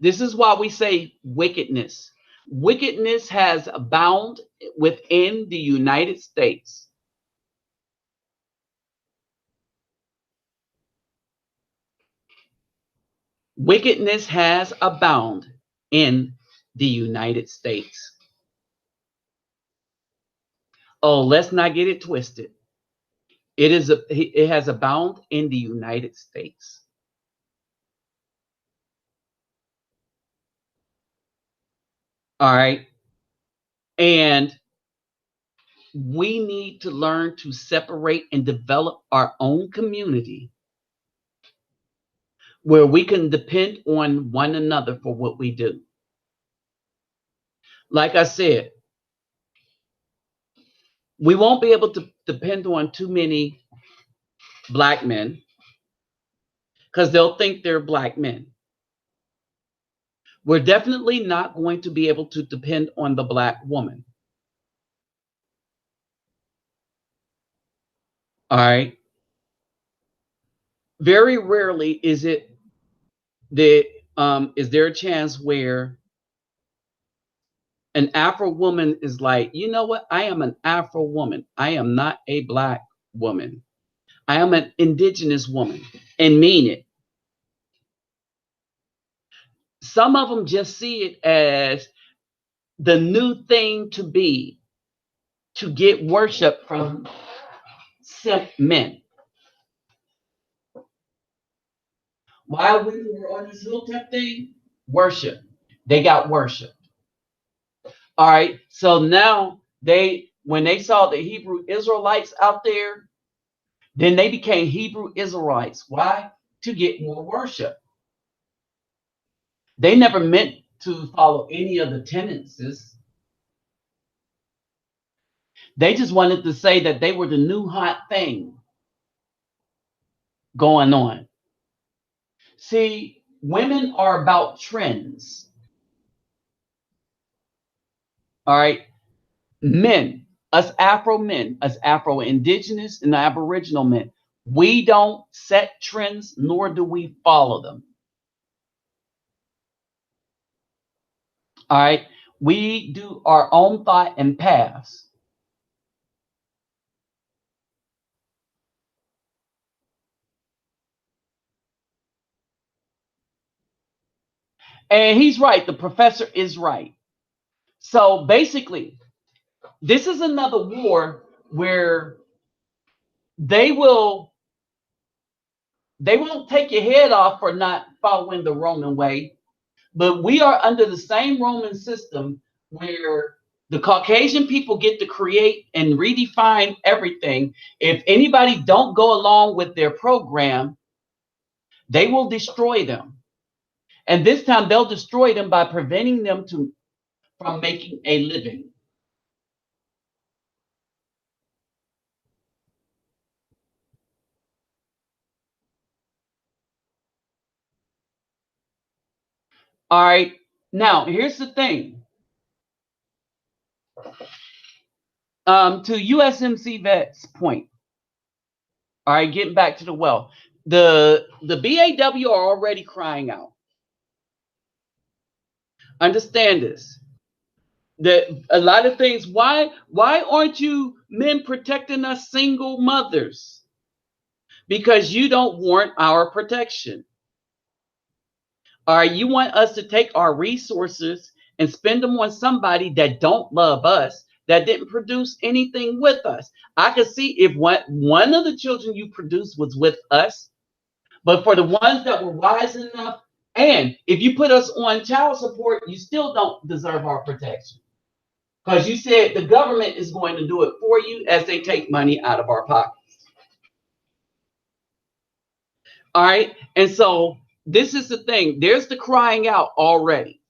This is why we say wickedness. Wickedness has abound within the United States. Wickedness has abound in the United States. Oh, let's not get it twisted. It has abound in the United States. All right. And we need to learn to separate and develop our own community where we can depend on one another for what we do. Like I said, we won't be able to depend on too many black men because they'll think they're black men. We're definitely not going to be able to depend on the black woman. All right. Very rarely is there a chance where an Afro woman is like, you know what? I am an Afro woman. I am not a black woman. I am an indigenous woman and mean it. Some of them just see it as the new thing to be, to get worship from simp men. While we were on this hilltop thing, worship. They got worship. All right. So now when they saw the Hebrew Israelites out there, then they became Hebrew Israelites. Why? To get more worship. They never meant to follow any of the tendencies. They just wanted to say that they were the new hot thing going on. See, women are about trends. All right. Men, us Afro indigenous and Aboriginal men, we don't set trends nor do we follow them. All right. We do our own thought and paths. And he's right. The professor is right. So basically, this is another war where they won't take your head off for not following the Roman way, but we are under the same Roman system where the Caucasian people get to create and redefine everything. If anybody don't go along with their program, they will destroy them. And this time they'll destroy them by preventing them from making a living. All right. Now, here's the thing. To USMC Vet's point. All right, getting back to the well. The BAW are already crying out. Understand this. That a lot of things. Why aren't you men protecting us single mothers? Because you don't want our protection. All right, you want us to take our resources and spend them on somebody that don't love us, that didn't produce anything with us. I could see if one of the children you produced was with us, but for the ones that were wise enough, and if you put us on child support, you still don't deserve our protection. Because you said the government is going to do it for you as they take money out of our pockets. All right. And so this is the thing. There's the crying out already.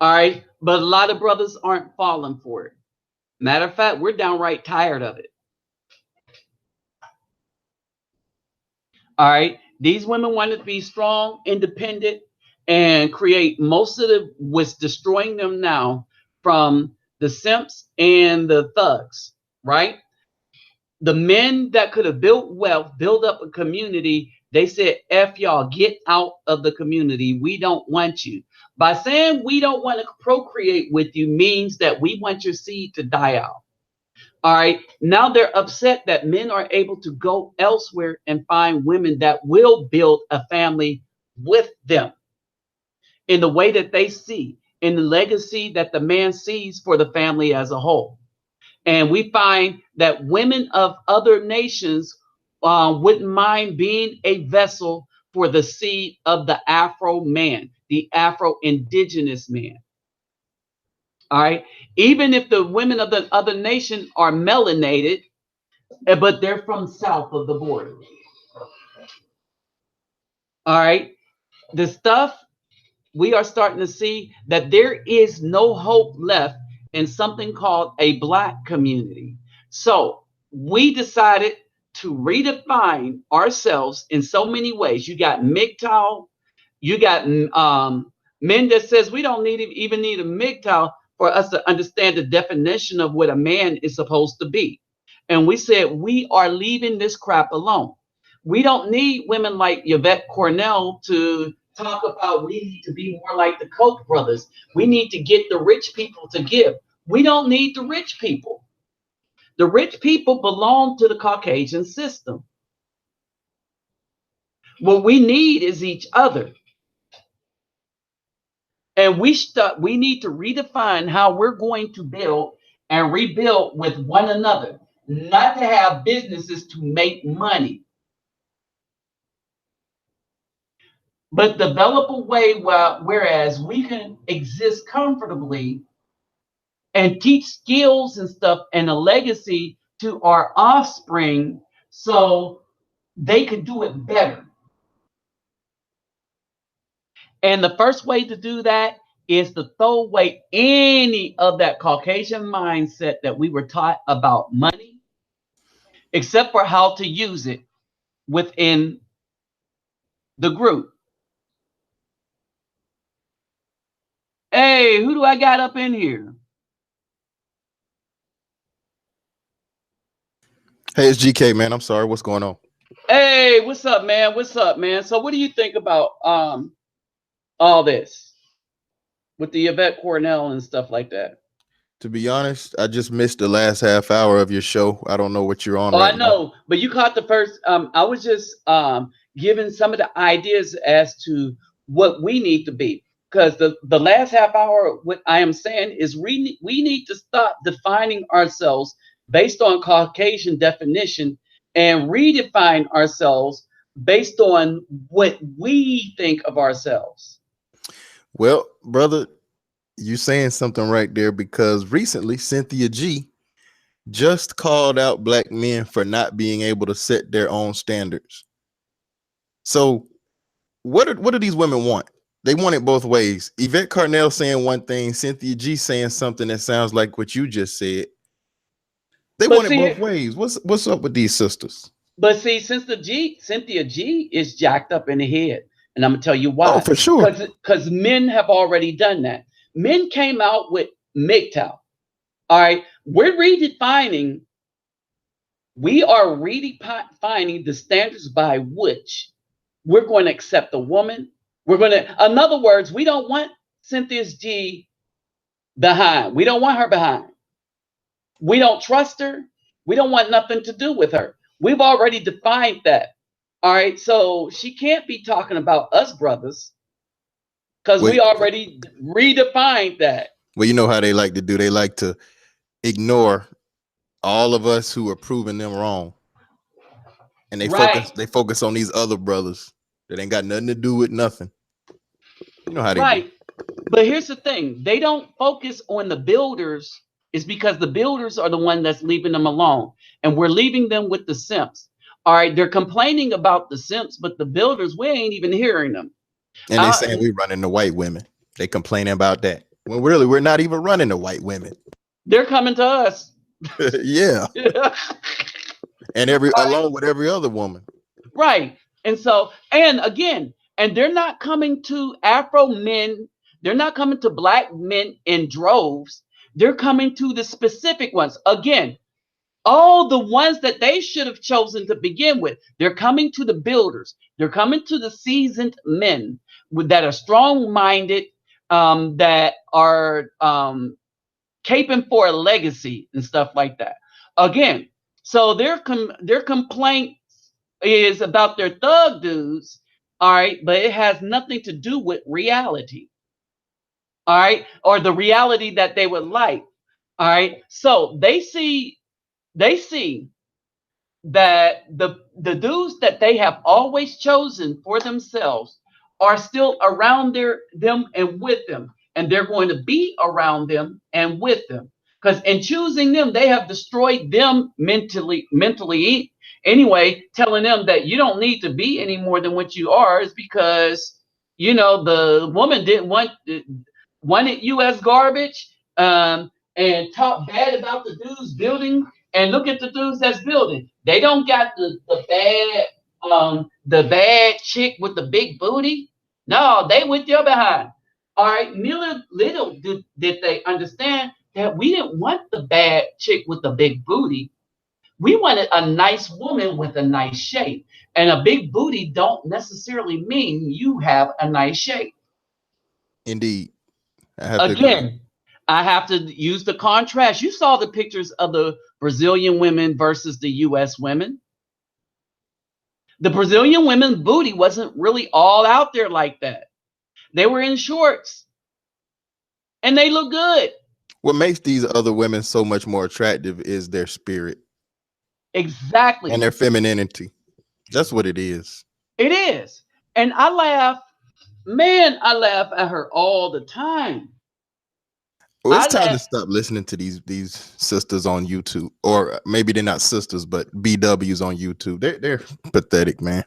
All right. But a lot of brothers aren't falling for it. Matter of fact, we're downright tired of it. All right. These women want to be strong, independent, and create most of what's destroying them now from the simps and the thugs, right? The men that could have built wealth, build up a community, they said, F y'all, get out of the community. We don't want you. By saying we don't want to procreate with you means that we want your seed to die out. All right. Now they're upset that men are able to go elsewhere and find women that will build a family with them in the way that they see, in the legacy that the man sees for the family as a whole. And we find that women of other nations wouldn't mind being a vessel for the seed of the Afro man, the Afro indigenous man. All right. Even if the women of the other nation are melanated, but they're from south of the border. All right. The stuff we are starting to see that there is no hope left in something called a Black community. So we decided to redefine ourselves in so many ways. You got MGTOW, you got men that says we don't even need a MGTOW for us to understand the definition of what a man is supposed to be. And we said we are leaving this crap alone. We don't need women like Yvette Cornell to talk about we need to be more like the Koch brothers. We need to get the rich people to give. We don't need the rich people. The rich people belong to the Caucasian system. What we need is each other. And we need to redefine how we're going to build and rebuild with one another, not to have businesses to make money, but develop a way whereas we can exist comfortably and teach skills and stuff and a legacy to our offspring so they could do it better. And the first way to do that is to throw away any of that Caucasian mindset that we were taught about money, except for how to use it within the group. Hey, who do I got up in here? Hey, it's GK, man. I'm sorry. What's going on? Hey, what's up, man? What's up, man? So what do you think about all this with the Yvette Cornell and stuff like that? To be honest, I just missed the last half hour of your show. I don't know what you're on Oh, I right now. know, but you caught the first. I was just giving some of the ideas as to what we need to be, because the last half hour, what I am saying is we need to stop defining ourselves based on Caucasian definition and redefine ourselves based on what we think of ourselves. Well, brother, you saying something right there because recently Cynthia G just called out black men for not being able to set their own standards. So what do these women want? They want it both ways. Yvette Carnell saying one thing, Cynthia G saying something that sounds like what you just said. They But want it see, both ways. What's up with these sisters? Since the Cynthia G is jacked up in the head, and I'm gonna tell you Oh, why. for sure. Because men have already done that. Men came out with MGTOW. All right, we are redefining the standards by which we're going to accept a woman. In other words, we don't want Cynthia G behind. We don't want her behind. We don't trust her. We don't want nothing to do with her. We've already defined that. All right. So she can't be talking about us brothers because Well, we already redefined that. well, you know how they like to do. They like to ignore all of us who are proving them wrong. And Right. they focus on these other brothers that ain't got nothing to do with nothing. You know how they do. Right. But here's the thing, they don't focus on the builders. It's because the builders are the one that's leaving them alone. And we're leaving them with the simps. All right. They're complaining about the simps, but the builders, we ain't even hearing them. And they saying we running the white women. They complaining about that. When really we're not even running the white women. They're coming to us. Yeah. And along with every other woman. Right. And again, and they're not coming to Afro men, they're not coming to black men in droves. They're coming to the specific ones. Again, all the ones that they should have chosen to begin with. They're coming to the builders. They're coming to the seasoned men that are strong-minded, that are caping for a legacy and stuff like that. Again, so their complaint is about their thug dudes, All right, but it has nothing to do with reality. All right, or the reality that they would like. All right, so they see that the dudes that they have always chosen for themselves are still around them and with them, and they're going to be around them and with them, because in choosing them they have destroyed them mentally anyway, telling them that you don't need to be any more than what you are, is because the woman didn't wanted you as garbage, and talk bad about the dudes building. And look at the dudes that's building. They don't got the bad chick with the big booty. No, they with your behind. All right, little did they understand that we didn't want the bad chick with the big booty. We wanted a nice woman with a nice shape. And a big booty don't necessarily mean you have a nice shape. Indeed, I have to agree. Again, I have to use the contrast. You saw the pictures of the Brazilian women versus the US women. The Brazilian women's booty wasn't really all out there like that. They were in shorts and they look good. What makes these other women so much more attractive is their spirit and Exactly. their femininity. That's what it is. It is. And I laugh, man, I laugh at her all the time. Well, it's I time laugh. to stop listening to these sisters on YouTube, or maybe they're not sisters, but BWs on YouTube. They're pathetic, man.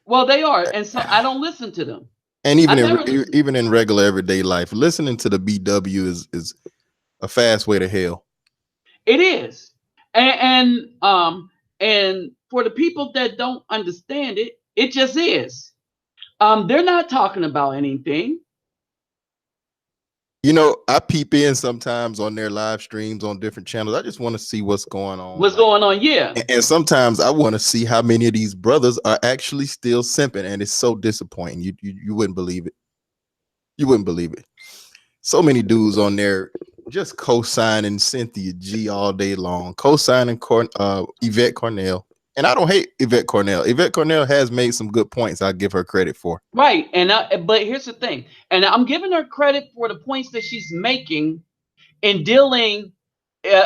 Well, they are. And so I don't listen to them. And I even in never listen. even in regular everyday life, listening to the BW is a fast way to hell. It is. And for the people that don't understand it, it just is. They're not talking about anything. I peep in sometimes on their live streams on different channels. I just want to see what's going on. What's going on? Yeah. And sometimes I want to see how many of these brothers are actually still simping, and it's so disappointing. You wouldn't believe it. You wouldn't believe it. So many dudes on there just co-signing Cynthia G all day long, co-signing Yvette Cornell. And I don't hate Yvette Cornell. Yvette Cornell has made some good points. I give her credit for. Right. But here's the thing. And I'm giving her credit for the points that she's making in dealing,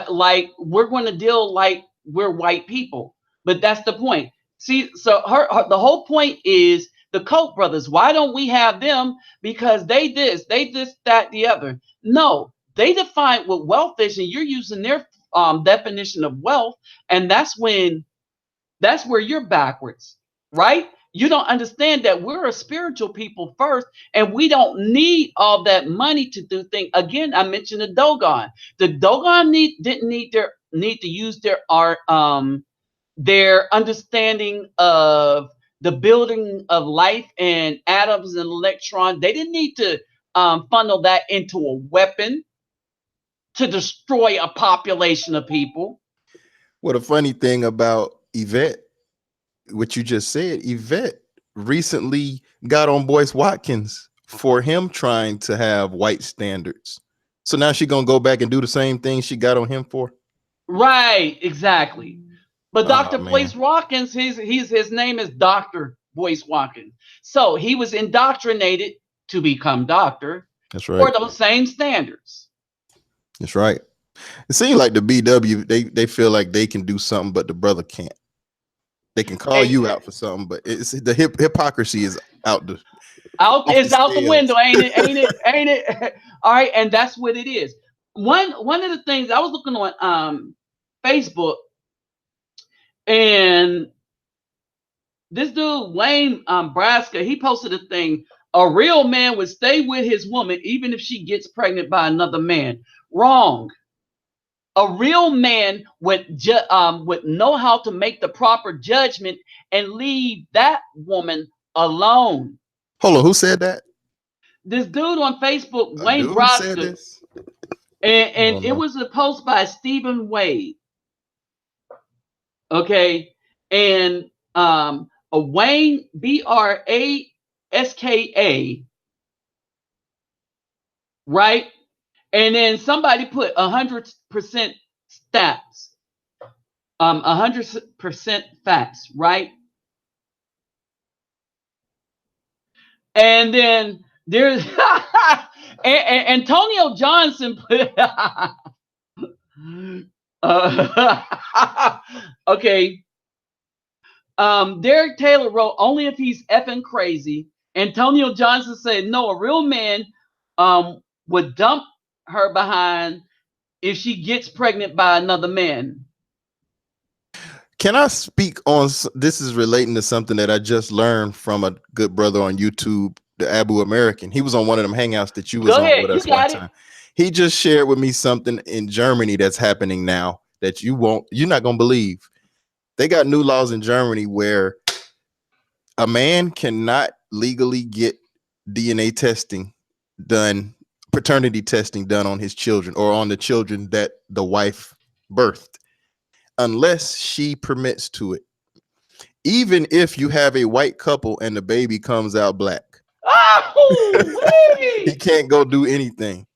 like we're going to deal like we're white people. But that's the point. See, so the whole point is the Koch brothers. Why don't we have them? Because they this, that, the other. No, they define what wealth is, and you're using their definition of wealth, and that's where you're backwards, right? You don't understand that we're a spiritual people first, and we don't need all that money to do things. Again, I mentioned the Dogon. The Dogon didn't need to use their understanding of the building of life and atoms and electrons. They didn't need to funnel that into a weapon to destroy a population of people. What a funny thing about Yvette, what you just said, Yvette recently got on Boyce Watkins for him trying to have white standards. So now she gonna go back and do the same thing she got on him for. Right, exactly. But Oh Dr. man, Boyce Watkins, his name is Dr. Boyce Watkins. So he was indoctrinated to become doctor that's for right. those same standards. That's right. It seems like the BW they feel like they can do something, but the brother can't. They can call you out for something, but it's the hypocrisy is out the off the It's out the scales. window, ain't it? Ain't it? Ain't it? All right, and that's what it is. One of the things I was looking on Facebook, and this dude Wayne Braska, he posted a thing. A real man would stay with his woman even if she gets pregnant by another man. Wrong. A real man would know how to make the proper judgment and leave that woman alone. Hold on, who said that? This dude on Facebook, A Wayne dude said Broska, this? and Oh it no. was a post by Stephen Wade. Okay, and a Wayne Braska, right? And then somebody put 100% stats, 100% facts, right? And then there's Antonio Johnson put okay. Derek Taylor wrote, only if he's effing crazy. Antonio Johnson said, no, a real man would dump her behind if she gets pregnant by another man. Can I speak on this? Is relating to something that I just learned from a good brother on YouTube, the Abu American. He was on one of them hangouts that you was Go on with ahead, you us one got it. time. He just shared with me something in Germany that's happening now that you're not gonna believe. They got new laws in Germany where a man cannot legally get DNA testing done, paternity testing done on his children or on the children that the wife birthed, unless she permits to it. Even if you have a white couple and the baby comes out black, he Oh, can't go do anything.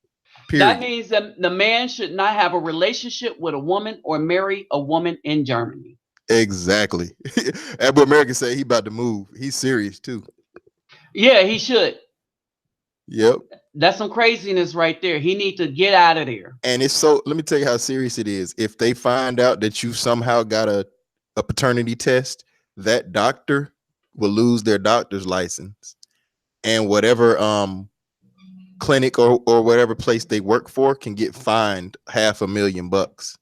that Period. means that the man should not have a relationship with a woman or marry a woman in Germany. Exactly. Abu American say he about to move. He's serious too. Yeah, he should. Yep. That's some craziness right there. He need to get out of there. And it's so, let me tell you how serious it is. If they find out that you somehow got a paternity test, that doctor will lose their doctor's license, and whatever clinic or whatever place they work for can get fined $500,000.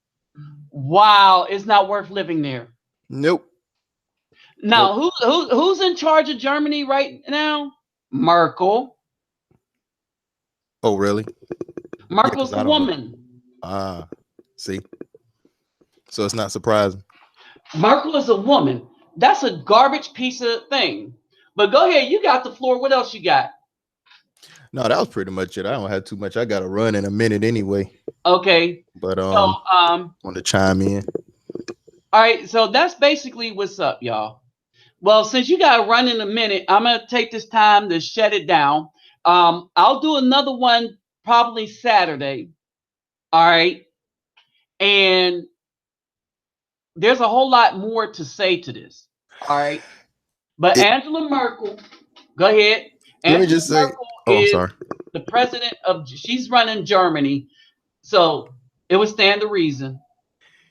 Wow, it's not worth living there. Nope. Now, Nope. who's in charge of Germany right now? Merkel. Oh, really? Yeah, Merkel's because the I don't know. woman. See, so it's not surprising. Merkel is a woman. That's a garbage piece of thing. But go ahead, you got the floor. What else you got? No, that was pretty much it. I don't have too much. I got to run in a minute anyway. Okay. But So want to chime in. all right, so that's basically what's up, y'all. Well, since you got to run in a minute, I'm gonna take this time to shut it down. I'll do another one probably Saturday. All right. And there's a whole lot more to say to this. All right. But It, Angela Merkel, go ahead. let me Angela just say. Merkel Oh, I'm is sorry. the president she's running Germany. So it would stand to reason.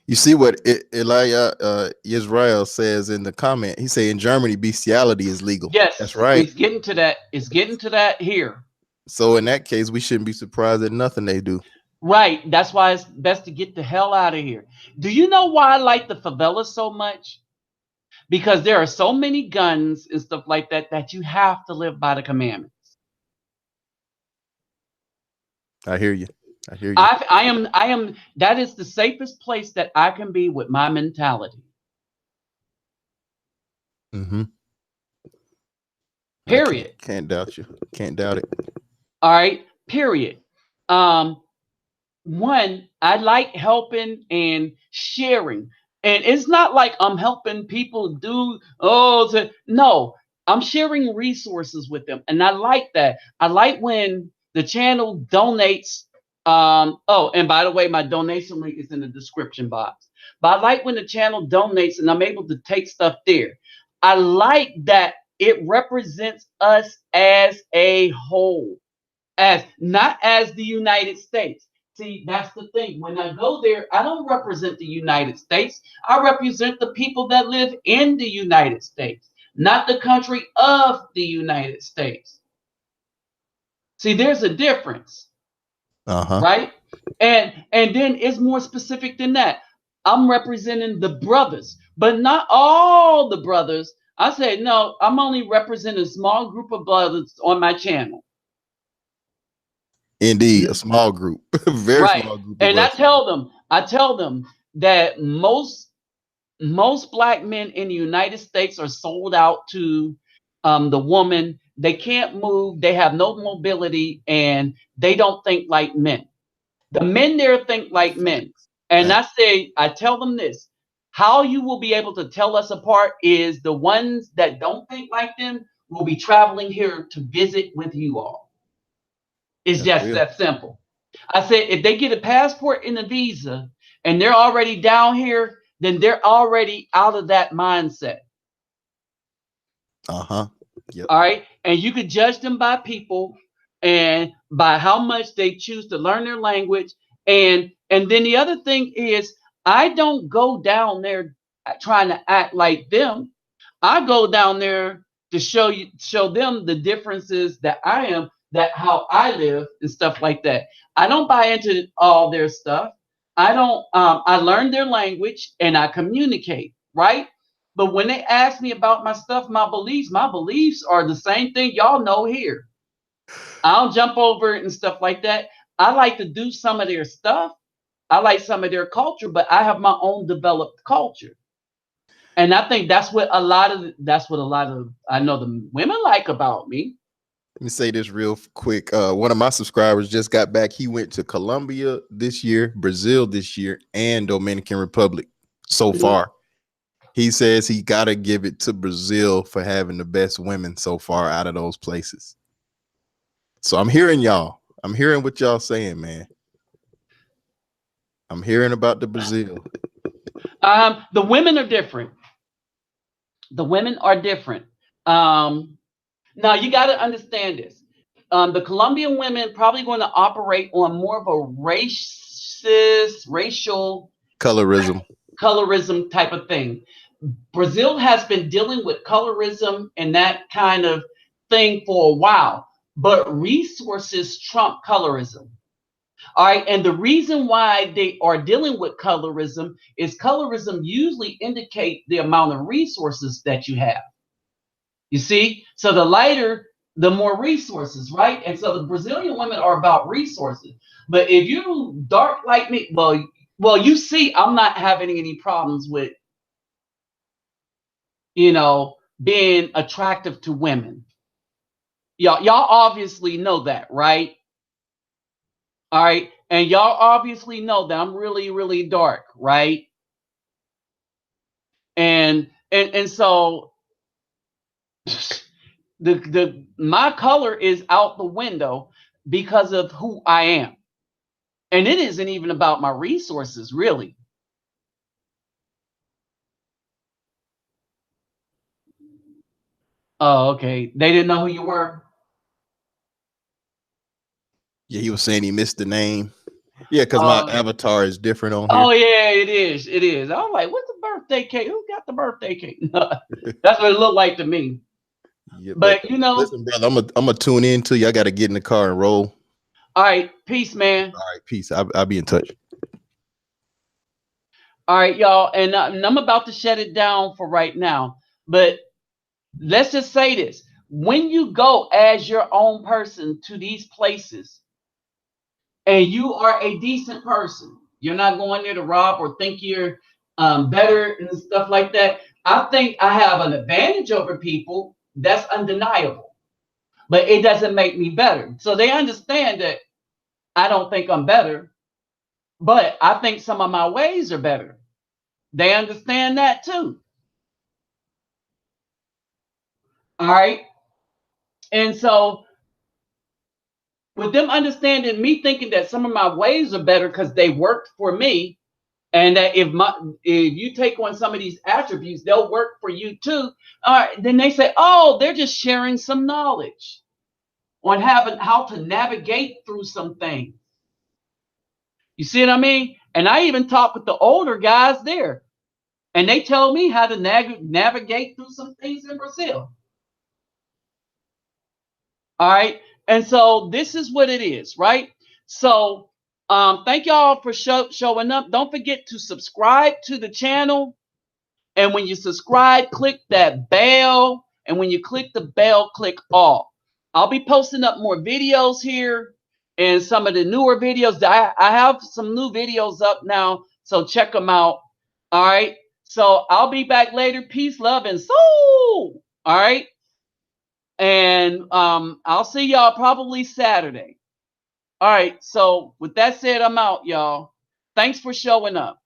You see what Elijah Israel says in the comment? He say in Germany bestiality is legal. That's Yes, right. it's getting to that. It's getting to that here. So in that case, we shouldn't be surprised at nothing they do. Right. That's why it's best to get the hell out of here. Do you know why I like the favelas so much? Because there are so many guns and stuff like that that you have to live by the commandments. I hear you. I hear you. I am that is the safest place that I can be with my mentality. Mm-hmm. I Period. can't doubt you. Can't doubt it. All right. Period. Um, one, I like helping and sharing. And it's not like I'm helping people do no, I'm sharing resources with them. And I like that. I like when the channel donates. Oh, and by the way, my donation link is in the description box. But I like when the channel donates and I'm able to take stuff there. I like that it represents us as a whole, as not as the United States. See, that's the thing. When I go there, I don't represent the United States. I represent the people that live in the United States, not the country of the United States. See, there's a difference, Uh-huh. right? And then it's more specific than that. I'm representing the brothers, but not all the brothers. I said, no, I'm only representing a small group of brothers on my channel. Indeed, a small group. Very Right. small group of And us. I tell them that most black men in the United States are sold out to the woman. They can't move, they have no mobility, and they don't think like men. The men there think like men. And Fact. I tell them this. How you will be able to tell us apart is the ones that don't think like them will be traveling here to visit with you all. It's That's just real. that simple. I said, if they get a passport and a visa and they're already down here, then they're already out of that mindset. Uh-huh. Yep. All right. And you could judge them by people and by how much they choose to learn their language. And then the other thing is I don't go down there trying to act like them. I go down there to show them the differences that I am, that how I live and stuff like that. I don't buy into all their stuff. I don't I learn their language and I communicate, right? But when they ask me about my stuff, my beliefs are the same thing y'all know here. I'll jump over it and stuff like that. I like to do some of their stuff. I like some of their culture, but I have my own developed culture. And I think that's what a lot of I know the women like about me. Let me say this real quick. One of my subscribers just got back. He went to Colombia this year, Brazil this year, and Dominican Republic so far. He says he got to give it to Brazil for having the best women so far out of those places. So I'm hearing y'all. I'm hearing what y'all saying, man. I'm hearing about the Brazil. The women are different. The women are different. Now you got to understand this. The Colombian women probably going to operate on more of a racial Colorism. colorism type of thing. Brazil has been dealing with colorism and that kind of thing for a while, but resources trump colorism. All right, and the reason why they are dealing with colorism is colorism usually indicate the amount of resources that you have. You see, so the lighter, the more resources, right? And so the Brazilian women are about resources. But if you dark like me, well, you see, I'm not having any problems with, being attractive to women. Y'all obviously know that, right? All right, and y'all obviously know that I'm really, really dark, right? And so the my color is out the window because of who I am. And it isn't even about my resources, really. Oh, okay. They didn't know who you were. Yeah, he was saying he missed the name. Yeah, because my Oh, avatar is different on oh here. yeah, it is. It is. I'm like, what's the birthday cake? Who got the birthday cake? That's what it looked like to me. Yeah, but But listen, brother, I'm gonna tune in to you. I got to get in the car and roll. all right, peace, man. All right, peace. I'll be in touch. All right, y'all, and I'm about to shut it down for right now. But let's just say this: when you go as your own person to these places, and you are a decent person, you're not going there to rob or think you're better and stuff like that. I think I have an advantage over people. That's undeniable, but it doesn't make me better. So they understand that I don't think I'm better, but I think some of my ways are better. They understand that too. All right. And so with them understanding me thinking that some of my ways are better because they worked for me, and that if you take on some of these attributes, they'll work for you too. All right, then they say, oh, they're just sharing some knowledge on having how to navigate through some things. You see what I mean? And I even talk with the older guys there, and they tell me how to navigate through some things in Brazil. All right. And so this is what it is, right? So thank y'all for showing up. Don't forget to subscribe to the channel. And when you subscribe, click that bell. And when you click the bell, click all. I'll be posting up more videos here and some of the newer videos. I have some new videos up now, so check them out. All right. So I'll be back later. Peace, love, and soul. All right. And I'll see y'all probably Saturday. All right. So with that said, I'm out, y'all. Thanks for showing up.